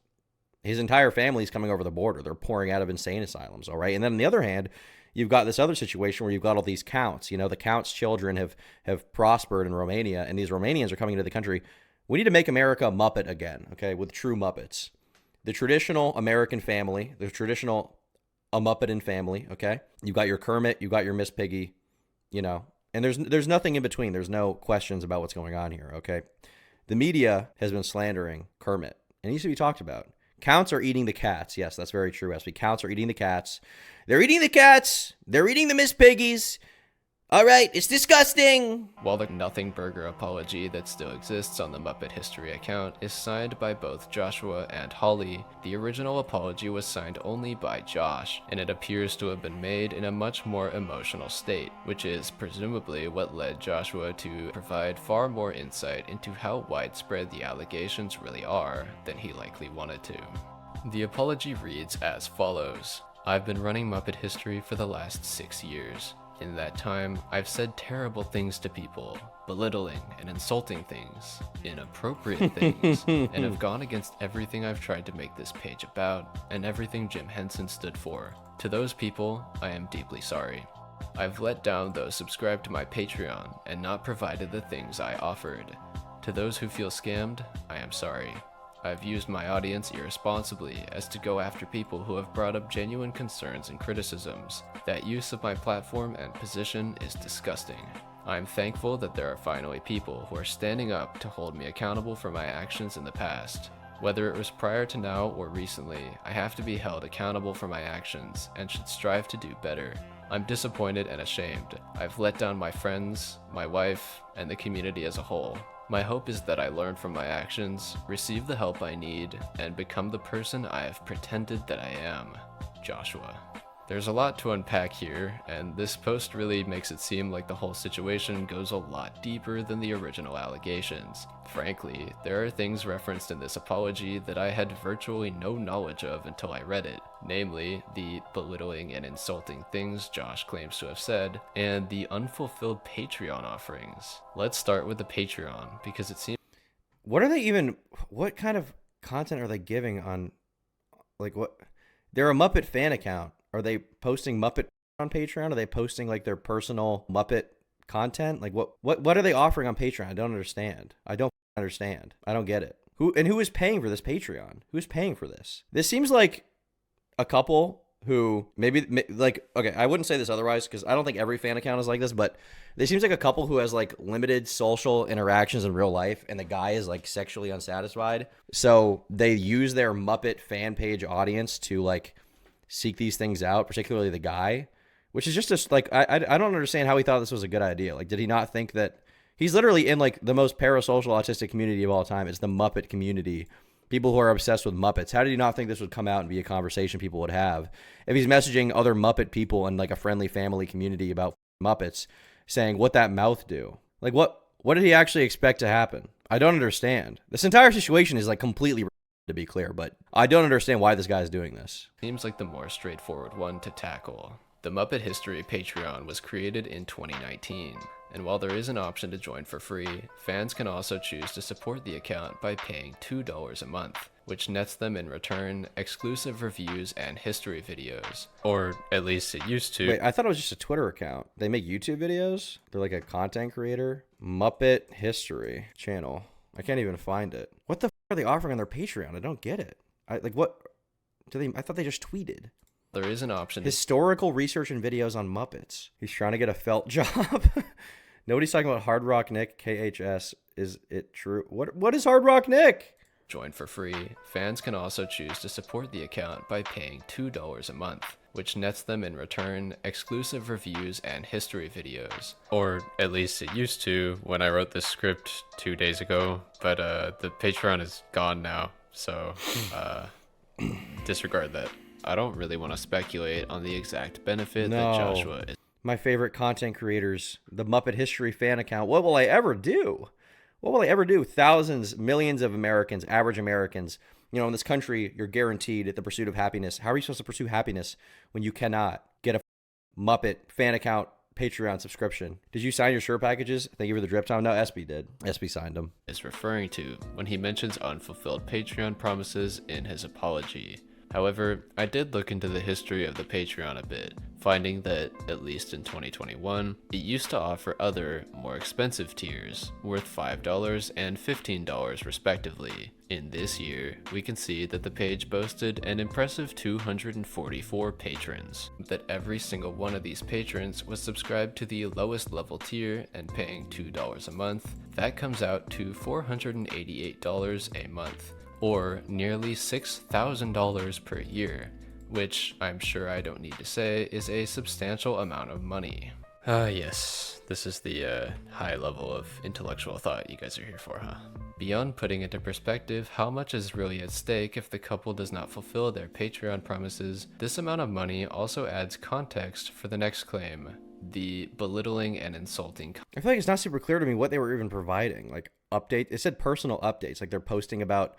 His entire family's coming over the border. They're pouring out of insane asylums, all right? And then on the other hand, you've got this other situation where you've got all these counts. The counts' children have prospered in Romania, and these Romanians are coming into the country. We need to make America a Muppet again, okay, with true Muppets. The traditional American family, the traditional a Muppetin family, okay? You've got your Kermit, you've got your Miss Piggy, and there's nothing in between. There's no questions about what's going on here, okay? The media has been slandering Kermit. It needs to be talked about. Counts are eating the cats. Yes, that's very true, SB. Counts are eating the cats. They're eating the cats. They're eating the Miss Piggies. All right, it's disgusting. While the Nothing Burger apology that still exists on the Muppet History account is signed by both Joshua and Holly, the original apology was signed only by Josh, and it appears to have been made in a much more emotional state, which is presumably what led Joshua to provide far more insight into how widespread the allegations really are than he likely wanted to. The apology reads as follows. I've been running Muppet History for the last 6 years. In that time, I've said terrible things to people, belittling and insulting things, inappropriate things, and have gone against everything I've tried to make this page about, and everything Jim Henson stood for. To those people, I am deeply sorry. I've let down those subscribed to my Patreon and not provided the things I offered. To those who feel scammed, I am sorry. I've used my audience irresponsibly as to go after people who have brought up genuine concerns and criticisms. That use of my platform and position is disgusting. I'm thankful that there are finally people who are standing up to hold me accountable for my actions in the past. Whether it was prior to now or recently, I have to be held accountable for my actions and should strive to do better. I'm disappointed and ashamed. I've let down my friends, my wife, and the community as a whole. My hope is that I learn from my actions, receive the help I need, and become the person I have pretended that I am. Joshua. There's a lot to unpack here, and this post really makes it seem like the whole situation goes a lot deeper than the original allegations. Frankly, there are things referenced in this apology that I had virtually no knowledge of until I read it, namely the belittling and insulting things Josh claims to have said, and the unfulfilled Patreon offerings. Let's start with the Patreon, because it seems... What kind of content are they giving on, what? They're a Muppet fan account. Are they posting Muppet on Patreon? Are they posting their personal Muppet content? What are they offering on Patreon? I don't understand. I don't get it. Who is paying for this Patreon? Who's paying for this? This seems like a couple who okay, I wouldn't say this otherwise because I don't think every fan account is like this, but this seems like a couple who has limited social interactions in real life and the guy is sexually unsatisfied. So they use their Muppet fan page audience to seek these things out, particularly the guy, which is just I don't understand how he thought this was a good idea. Did he not think that He's literally in like the most parasocial autistic community of all time. It's the Muppet community. People who are obsessed with Muppets. How did you not think this would come out and be a conversation people would have? If he's messaging other Muppet people in like a friendly family community about Muppets, saying, what that mouth do? Like, what did he actually expect to happen? I don't understand. This entire situation is like completely to be clear, but I don't understand why this guy is doing this. Seems like the more straightforward one to tackle. The Muppet History Patreon was created in 2019, and while there is an option to join for free, fans can also choose to support the account by paying $2 a month, which nets them in return exclusive reviews and history videos. Or at least it used to. Wait, I thought it was just a Twitter account. They make YouTube videos? They're like a content creator? Muppet History channel. I can't even find it. What the f are they offering on their Patreon? I don't get it. I thought they just tweeted. There is an option. Historical research and videos on Muppets. He's trying to get a felt job. Nobody's talking about Hard Rock Nick, KHS. Is it true? What is Hard Rock Nick? Join for free. Fans can also choose to support the account by paying $2 a month, which nets them in return exclusive reviews and history videos. Or at least it used to when I wrote this script 2 days ago, but the Patreon is gone now, so disregard that. I don't really want to speculate on the exact benefit that Joshua is. My favorite content creators, the Muppet History fan account. What will I ever do? What will I ever do? Thousands, millions of Americans, average Americans, you know, in this country, you're guaranteed the pursuit of happiness. How are you supposed to pursue happiness when you cannot get a Muppet fan account Patreon subscription? Did you sign your shirt packages? Thank you for the drip time. No, SB did. SB signed them. Is referring to when he mentions unfulfilled Patreon promises in his apology. However, I did look into the history of the Patreon a bit, finding that, at least in 2021, it used to offer other, more expensive tiers, worth $5 and $15 respectively. In this year, we can see that the page boasted an impressive 244 patrons, that every single one of these patrons was subscribed to the lowest level tier and paying $2 a month. That comes out to $488 a month, or nearly $6,000 per year, which I'm sure I don't need to say is a substantial amount of money. Yes, this is the high level of intellectual thought you guys are here for, huh? Beyond putting into perspective how much is really at stake if the couple does not fulfill their Patreon promises, this amount of money also adds context for the next claim, the belittling and insulting. I feel like it's not super clear to me what they were even providing. Like, update. It said personal updates. Like, they're posting about,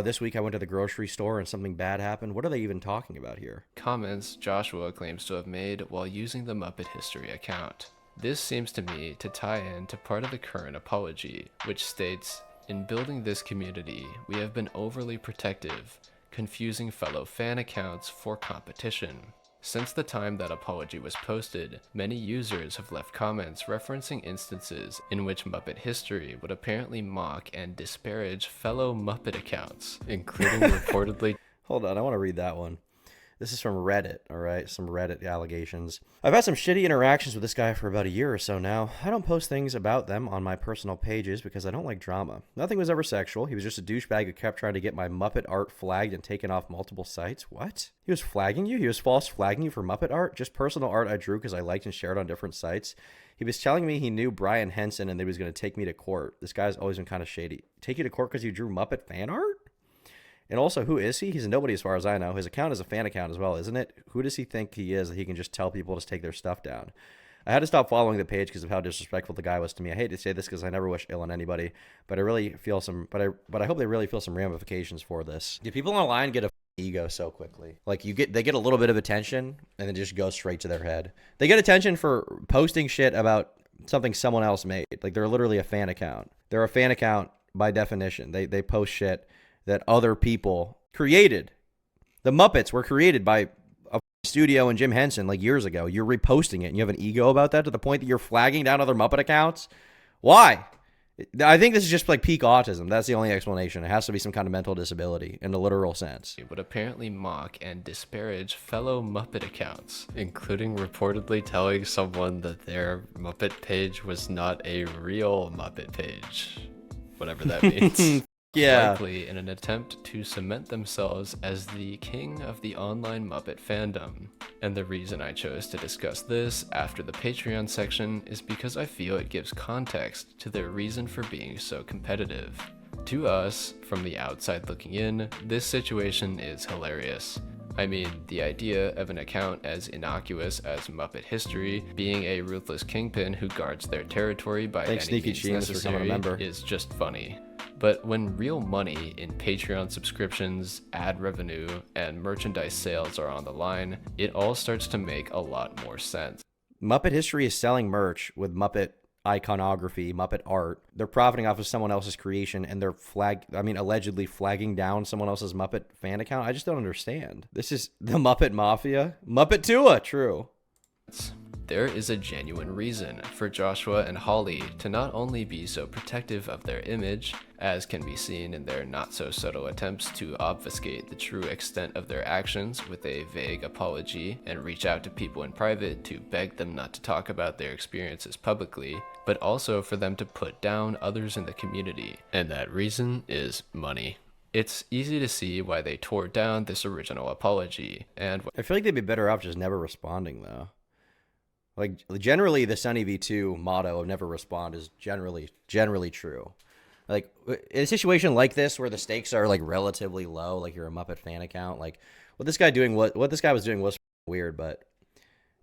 this week I went to the grocery store and something bad happened. What are they even talking about here? Comments Joshua claims to have made while using the Muppet History account. This seems to me to tie in to part of the current apology, which states, "In building this community, we have been overly protective, confusing fellow fan accounts for competition." Since the time that apology was posted, many users have left comments referencing instances in which Muppet History would apparently mock and disparage fellow Muppet accounts, including reportedly... Hold on, I want to read that one. This is from Reddit, all right? Some Reddit allegations. I've had some shitty interactions with this guy for about a year or so now. I don't post things about them on my personal pages because I don't like drama. Nothing was ever sexual. He was just a douchebag who kept trying to get my Muppet art flagged and taken off multiple sites. What? He was flagging you? He was false flagging you for Muppet art? Just personal art I drew because I liked and shared on different sites? He was telling me he knew Brian Henson and that he was going to take me to court. This guy's always been kind of shady. Take you to court because you drew Muppet fan art? And also, who is he? He's a nobody as far as I know. His account is a fan account as well, isn't it? Who does he think he is that he can just tell people to take their stuff down? I had to stop following the page because of how disrespectful the guy was to me. I hate to say this because I never wish ill on anybody, but I really feel some. But I hope they really feel some ramifications for this. Do people online get a ego so quickly? Like they get a little bit of attention and then just go straight to their head. They get attention for posting shit about something someone else made. Like they're literally a fan account. They're a fan account by definition. They post shit that other people created. The Muppets were created by a studio and Jim Henson like years ago. You're reposting it and you have an ego about that to the point that you're flagging down other Muppet accounts? Why? I think this is just like peak autism. That's the only explanation. It has to be some kind of mental disability in the literal sense. It would apparently mock and disparage fellow Muppet accounts, including reportedly telling someone that their Muppet page was not a real Muppet page. Whatever that means. Yeah. likely in an attempt to cement themselves as the king of the online Muppet fandom. And the reason I chose to discuss this after the Patreon section is because I feel it gives context to their reason for being so competitive. To us, from the outside looking in, this situation is hilarious. I mean, the idea of an account as innocuous as Muppet History being a ruthless kingpin who guards their territory by Thanks, any Sneaky means Cheems, for becoming a necessary member. is just funny. But when real money in Patreon subscriptions, ad revenue, and merchandise sales are on the line, it all starts to make a lot more sense. Muppet History is selling merch with Muppet iconography, Muppet art. They're profiting off of someone else's creation, and they're allegedly flagging down someone else's Muppet fan account. I just don't understand. This is the Muppet Mafia. Muppet Tua, true. There is a genuine reason for Joshua and Holly to not only be so protective of their image, as can be seen in their not-so-subtle attempts to obfuscate the true extent of their actions with a vague apology and reach out to people in private to beg them not to talk about their experiences publicly, but also for them to put down others in the community. And that reason is money. It's easy to see why they tore down this original apology, and I feel like they'd be better off just never responding, though. Like, generally, the Sunny V2 motto of never respond is generally true. Like, in a situation like this where the stakes are, like, relatively low, like you're a Muppet fan account, like, what this guy was doing was weird, but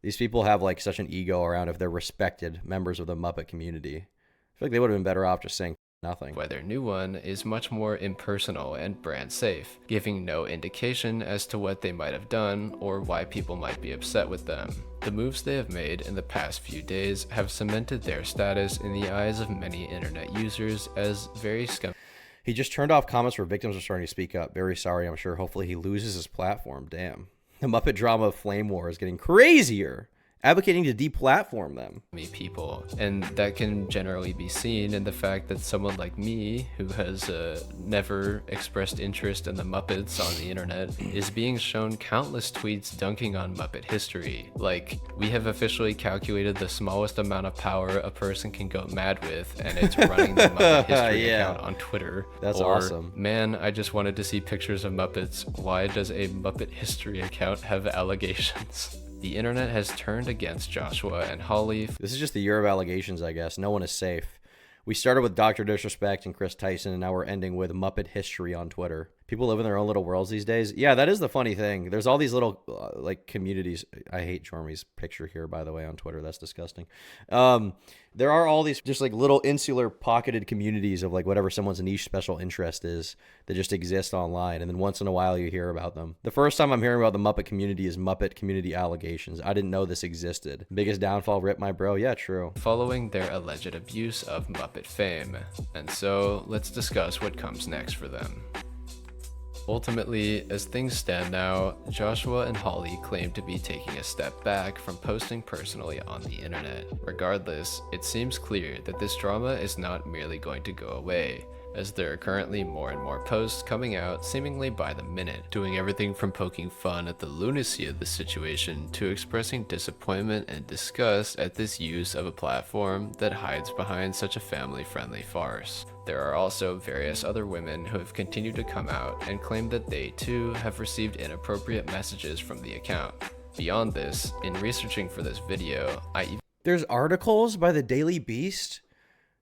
these people have, like, such an ego around if they're respected members of the Muppet community. I feel like they would have been better off just saying nothing. why their new one is much more impersonal and brand safe, giving no indication as to what they might have done or why people might be upset with them. The moves they have made in the past few days have cemented their status in the eyes of many internet users as very scummy. He just turned off comments where victims are starting to speak up. Very sorry, I'm sure. Hopefully he loses his platform. Damn. The Muppet drama of Flame War is getting crazier. Advocating to deplatform them. People, and that can generally be seen in the fact that someone like me, who has never expressed interest in the Muppets on the internet, is being shown countless tweets dunking on Muppet history. Like, we have officially calculated the smallest amount of power a person can go mad with, and it's running the Muppet history account on Twitter. That's or, awesome. Man, I just wanted to see pictures of Muppets. Why does a Muppet history account have allegations? The internet has turned against Joshua and Holly. This is just the year of allegations, I guess. No one is safe. We started with Dr. Disrespect and Chris Tyson, and now we're ending with Muppet History on Twitter. People live in their own little worlds these days. Yeah, that is the funny thing. There's all these little, like, communities. I hate Jormy's picture here, by the way, on Twitter. That's disgusting. There are all these just, like, little insular pocketed communities of, like, whatever someone's niche special interest is that just exist online, and then once in a while you hear about them. The first time I'm hearing about the Muppet community is Muppet community allegations. I didn't know this existed. Biggest downfall, rip my bro? Yeah, true. Following their alleged abuse of Muppet fame. And so, let's discuss what comes next for them. Ultimately, as things stand now, Joshua and Holly claim to be taking a step back from posting personally on the internet. Regardless, it seems clear that this drama is not merely going to go away, as there are currently more and more posts coming out seemingly by the minute, doing everything from poking fun at the lunacy of the situation to expressing disappointment and disgust at this use of a platform that hides behind such a family-friendly farce. There are also various other women who have continued to come out and claim that they too have received inappropriate messages from the account. Beyond this, in researching for this video, There's articles by the Daily Beast?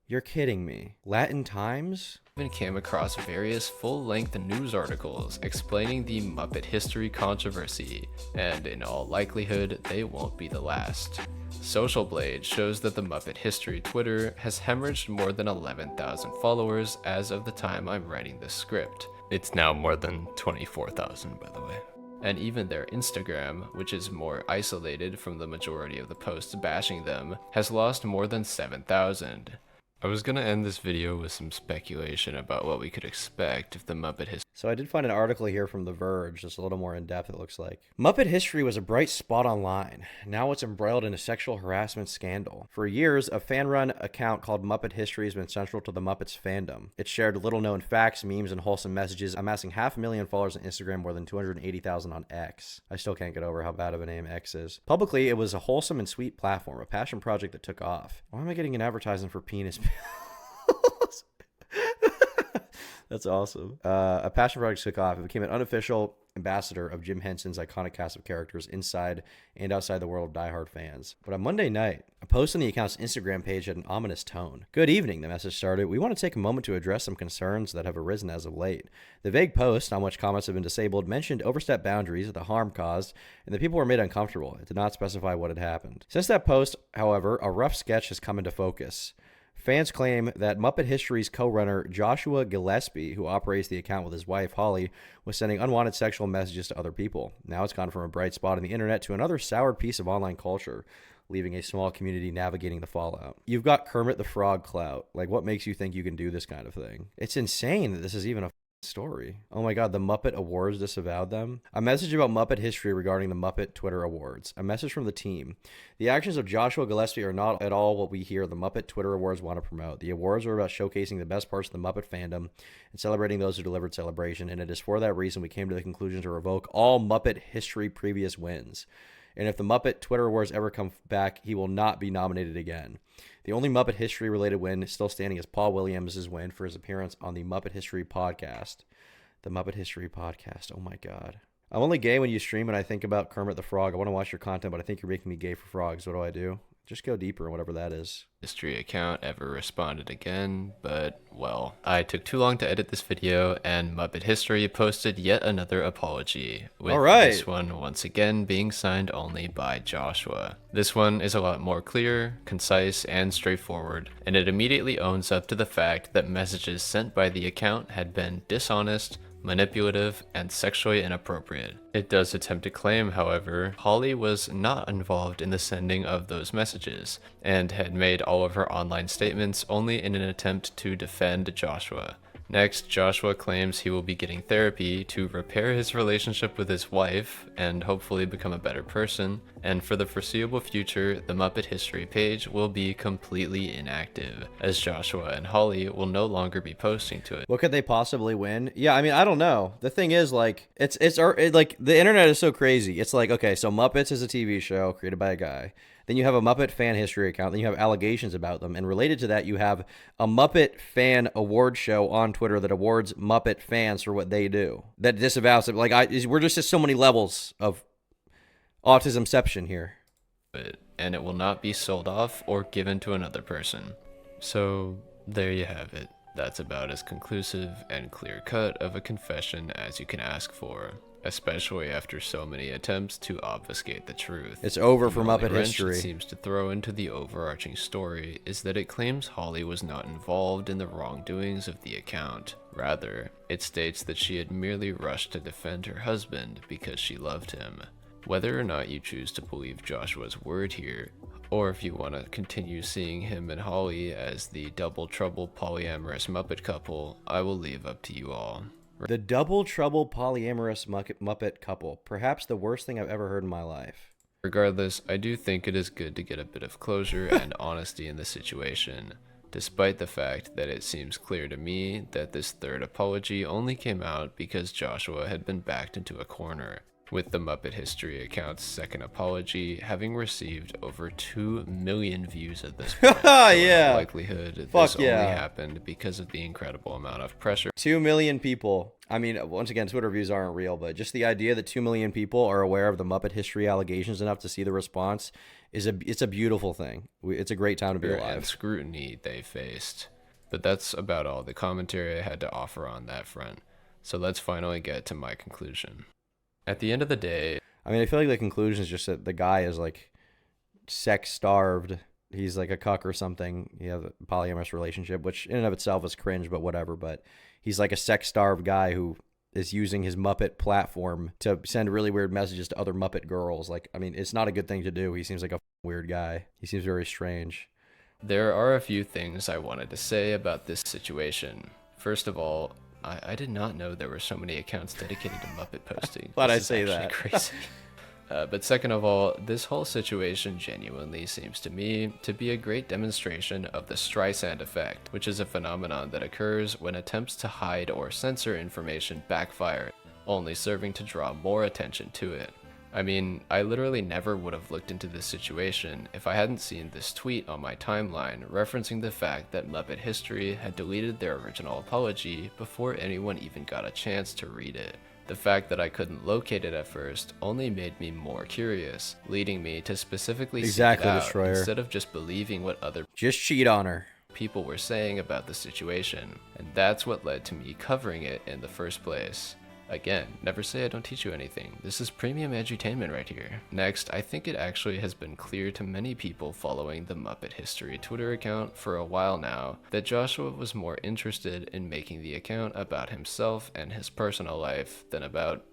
You're kidding me. Latin Times? even came across various full-length news articles explaining the Muppet history controversy, and in all likelihood, they won't be the last. Social Blade shows that the Muppet history Twitter has hemorrhaged more than 11,000 followers as of the time I'm writing this script. It's now more than 24,000, by the way. And even their Instagram, which is more isolated from the majority of the posts bashing them, has lost more than 7,000. I was gonna end this video with some speculation about what we could expect if the Muppet history. So I did find an article here from The Verge, just a little more in-depth, it looks like. Muppet history was a bright spot online. Now it's embroiled in a sexual harassment scandal. For years, a fan-run account called Muppet History has been central to the Muppets fandom. It shared little-known facts, memes, and wholesome messages, amassing 500,000 followers on Instagram, more than 280,000 on X. I still can't get over how bad of a name X is. Publicly, it was a wholesome and sweet platform, a passion project that took off. Why am I getting an advertisement for penis pills? That's awesome. A passion project took off. It became an unofficial ambassador of Jim Henson's iconic cast of characters inside and outside the world of diehard fans. But on Monday night, a post on the account's Instagram page had an ominous tone. Good evening, the message started. We want to take a moment to address some concerns that have arisen as of late. The vague post, on which comments have been disabled, mentioned overstepped boundaries, the harm caused, and the people were made uncomfortable. It did not specify what had happened. Since that post, however, a rough sketch has come into focus. Fans claim that Muppet History's co-runner Joshua Gillespie, who operates the account with his wife Holly, was sending unwanted sexual messages to other people. Now it's gone from a bright spot on the internet to another soured piece of online culture, leaving a small community navigating the fallout. You've got Kermit the Frog clout. Like, what makes you think you can do this kind of thing? It's insane that this is even a story. Oh my god, the Muppet Awards disavowed them. A message about Muppet history regarding the Muppet Twitter Awards. A message from the team. The actions of Joshua Gillespie are not at all what we hear the Muppet Twitter Awards want to promote. The awards are about showcasing the best parts of the Muppet fandom and celebrating those who delivered celebration, and it is for that reason we came to the conclusion to revoke all Muppet history previous wins. And if the Muppet Twitter Awards ever come back, he will not be nominated again. The only Muppet History-related win still standing is Paul Williams' win for his appearance on the Muppet History Podcast. The Muppet History Podcast. Oh my god. I'm only gay when you stream and I think about Kermit the Frog. I want to watch your content, but I think you're making me gay for frogs. What do I do? Just go deeper in whatever that is. History account ever responded again, but, well, I took too long to edit this video, and Muppet History posted yet another apology, with this one once again being signed only by Joshua. This one is a lot more clear, concise, and straightforward, and it immediately owns up to the fact that messages sent by the account had been dishonest, manipulative, and sexually inappropriate. It does attempt to claim, however, Holly was not involved in the sending of those messages, and had made all of her online statements only in an attempt to defend Joshua. Next, Joshua claims he will be getting therapy to repair his relationship with his wife and hopefully become a better person, and for the foreseeable future, the Muppet History page will be completely inactive, as Joshua and Holly will no longer be posting to it. What could they possibly win? Yeah, I mean, I don't know. The thing is, like, it's like, the internet is so crazy. It's like, okay, so Muppets is a TV show created by a guy. Then you have a Muppet fan history account. Then you have allegations about them. And related to that, you have a Muppet fan award show on Twitter that awards Muppet fans for what they do. That disavows it. Like, we're just at so many levels of autismception here. And it will not be sold off or given to another person. So, there you have it. That's about as conclusive and clear-cut of a confession as you can ask for, especially after so many attempts to obfuscate the truth. It's over for The only Muppet wrench history. It seems to throw into the overarching story is that it claims Holly was not involved in the wrongdoings of the account. Rather, it states that she had merely rushed to defend her husband because she loved him. Whether or not you choose to believe Joshua's word here, or if you want to continue seeing him and Holly as the double trouble polyamorous Muppet couple, I will leave up to you all. The double trouble polyamorous Muppet couple. Perhaps the worst thing I've ever heard in my life. Regardless, I do think it is good to get a bit of closure and honesty in the situation, despite the fact that it seems clear to me that this third apology only came out because Joshua had been backed into a corner, with the Muppet History account's second apology having received over 2 million views at this point. Yeah. In likelihood, Fuck this yeah. only happened because of the incredible amount of pressure 2 million people. I mean, once again, Twitter views aren't real, but just the idea that 2 million people are aware of the Muppet History allegations enough to see the response it's a beautiful thing. It's a great time to be and alive. scrutiny they faced. But that's about all the commentary I had to offer on that front. So let's finally get to my conclusion. At the end of the day, I mean, I feel like the conclusion is just that the guy is like sex starved. He's like a cuck or something. You have a polyamorous relationship, which in and of itself is cringe, but whatever. But he's like a sex starved guy who is using his Muppet platform to send really weird messages to other Muppet girls. Like, I mean, it's not a good thing to do. He seems like a weird guy. He seems very strange. there are a few things I wanted to say about this situation. First of all, I did not know there were so many accounts dedicated to Muppet posting. Thought This I'd is say actually that. Crazy. But second of all, this whole situation genuinely seems to me to be a great demonstration of the Streisand effect, which is a phenomenon that occurs when attempts to hide or censor information backfire, only serving to draw more attention to it. I mean, I literally never would have looked into this situation if I hadn't seen this tweet on my timeline referencing the fact that Muppet History had deleted their original apology before anyone even got a chance to read it. The fact that I couldn't locate it at first only made me more curious, leading me to specifically seek it out Destroyer. instead of just believing what other Just cheat on her. people were saying about the situation, and that's what led to me covering it in the first place. Again, never say I don't teach you anything. This is premium edutainment right here. Next, I think it actually has been clear to many people following the Muppet History Twitter account for a while now that Joshua was more interested in making the account about himself and his personal life than about,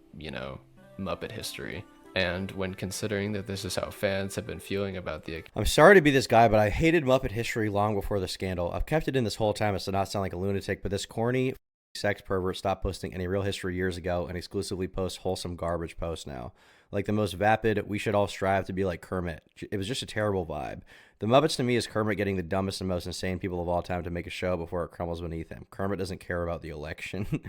Muppet history. And when considering that this is how fans have been feeling about the account, I'm sorry to be this guy, but I hated Muppet History long before the scandal. I've kept it in this whole time as to not sound like a lunatic, but this corny sex pervert stopped posting any real history years ago and exclusively posts wholesome garbage posts now. Like the most vapid, we should all strive to be like Kermit. It was just a terrible vibe. The Muppets to me is Kermit getting the dumbest and most insane people of all time to make a show before it crumbles beneath him. Kermit doesn't care about the election.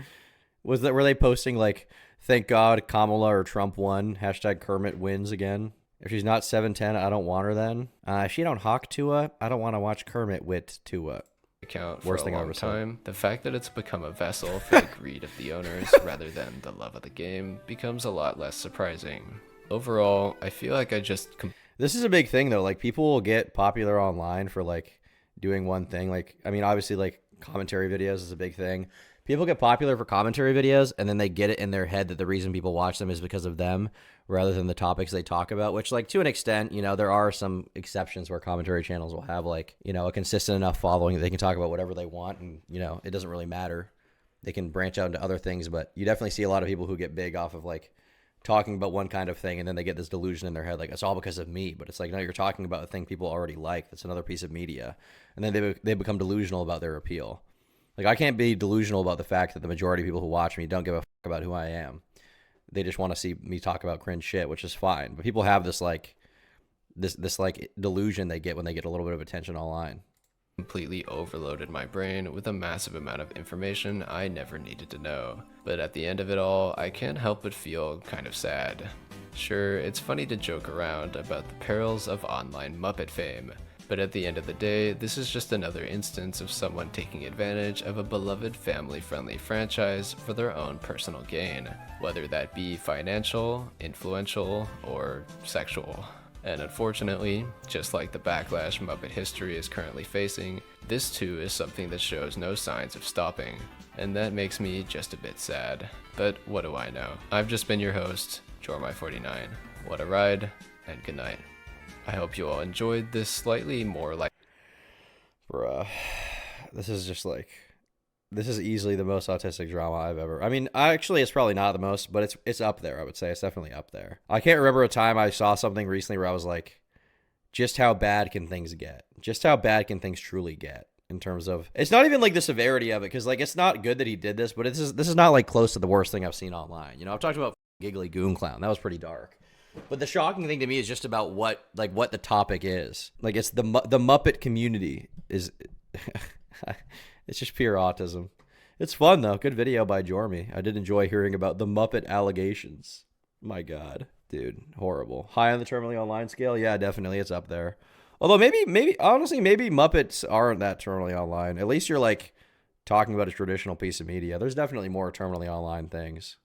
Were they posting like, thank God Kamala or Trump won, hashtag Kermit wins again? If she's not 7'10", I don't want her then. If she don't hawk Tua, I don't want to watch Kermit wit Tua. account for Worst a thing I've long ever said. time, the fact that it's become a vessel for the greed of the owners rather than the love of the game becomes a lot less surprising. Overall, I feel like I just This is a big thing though. Like people will get popular online for like doing one thing. Like, I mean, obviously like commentary videos is a big thing. People get popular for commentary videos and then they get it in their head that the reason people watch them is because of them rather than the topics they talk about, which like to an extent, there are some exceptions where commentary channels will have like, a consistent enough following that they can talk about whatever they want and, it doesn't really matter. They can branch out into other things, but you definitely see a lot of people who get big off of like talking about one kind of thing and then they get this delusion in their head like it's all because of me, but it's like no, you're talking about a thing people already like. That's another piece of media, and then they become delusional about their appeal. Like I can't be delusional about the fact that the majority of people who watch me don't give a fuck about who I am. They just want to see me talk about cringe shit, which is fine. But people have this like this like delusion they get when they get a little bit of attention online. completely overloaded my brain with a massive amount of information I never needed to know. But at the end of it all, I can't help but feel kind of sad. Sure, it's funny to joke around about the perils of online Muppet fame, but at the end of the day, this is just another instance of someone taking advantage of a beloved family-friendly franchise for their own personal gain, whether that be financial, influential, or sexual. And unfortunately, just like the backlash Muppet History is currently facing, this too is something that shows no signs of stopping. And that makes me just a bit sad. But what do I know? I've just been your host, Jormy49. What a ride, and good night. I hope you all enjoyed this slightly more like Bruh, this is easily the most autistic drama I've ever. I mean, actually, it's probably not the most, but it's up there. I would say it's definitely up there. I can't remember a time I saw something recently where I was like, just how bad can things get? Just how bad can things truly get? In terms of, it's not even like the severity of it, because like it's not good that he did this, but this is not like close to the worst thing I've seen online. I've talked about Giggly Goon Clown. That was pretty dark. But the shocking thing to me is just about what the topic is. Like it's the Muppet community is. It's just pure autism. It's fun though. Good video by Jormy. I did enjoy hearing about the Muppet allegations. My God, dude, horrible. High on the terminally online scale, yeah, definitely, it's up there. Although maybe honestly, maybe Muppets aren't that terminally online. At least you're like talking about a traditional piece of media. There's definitely more terminally online things.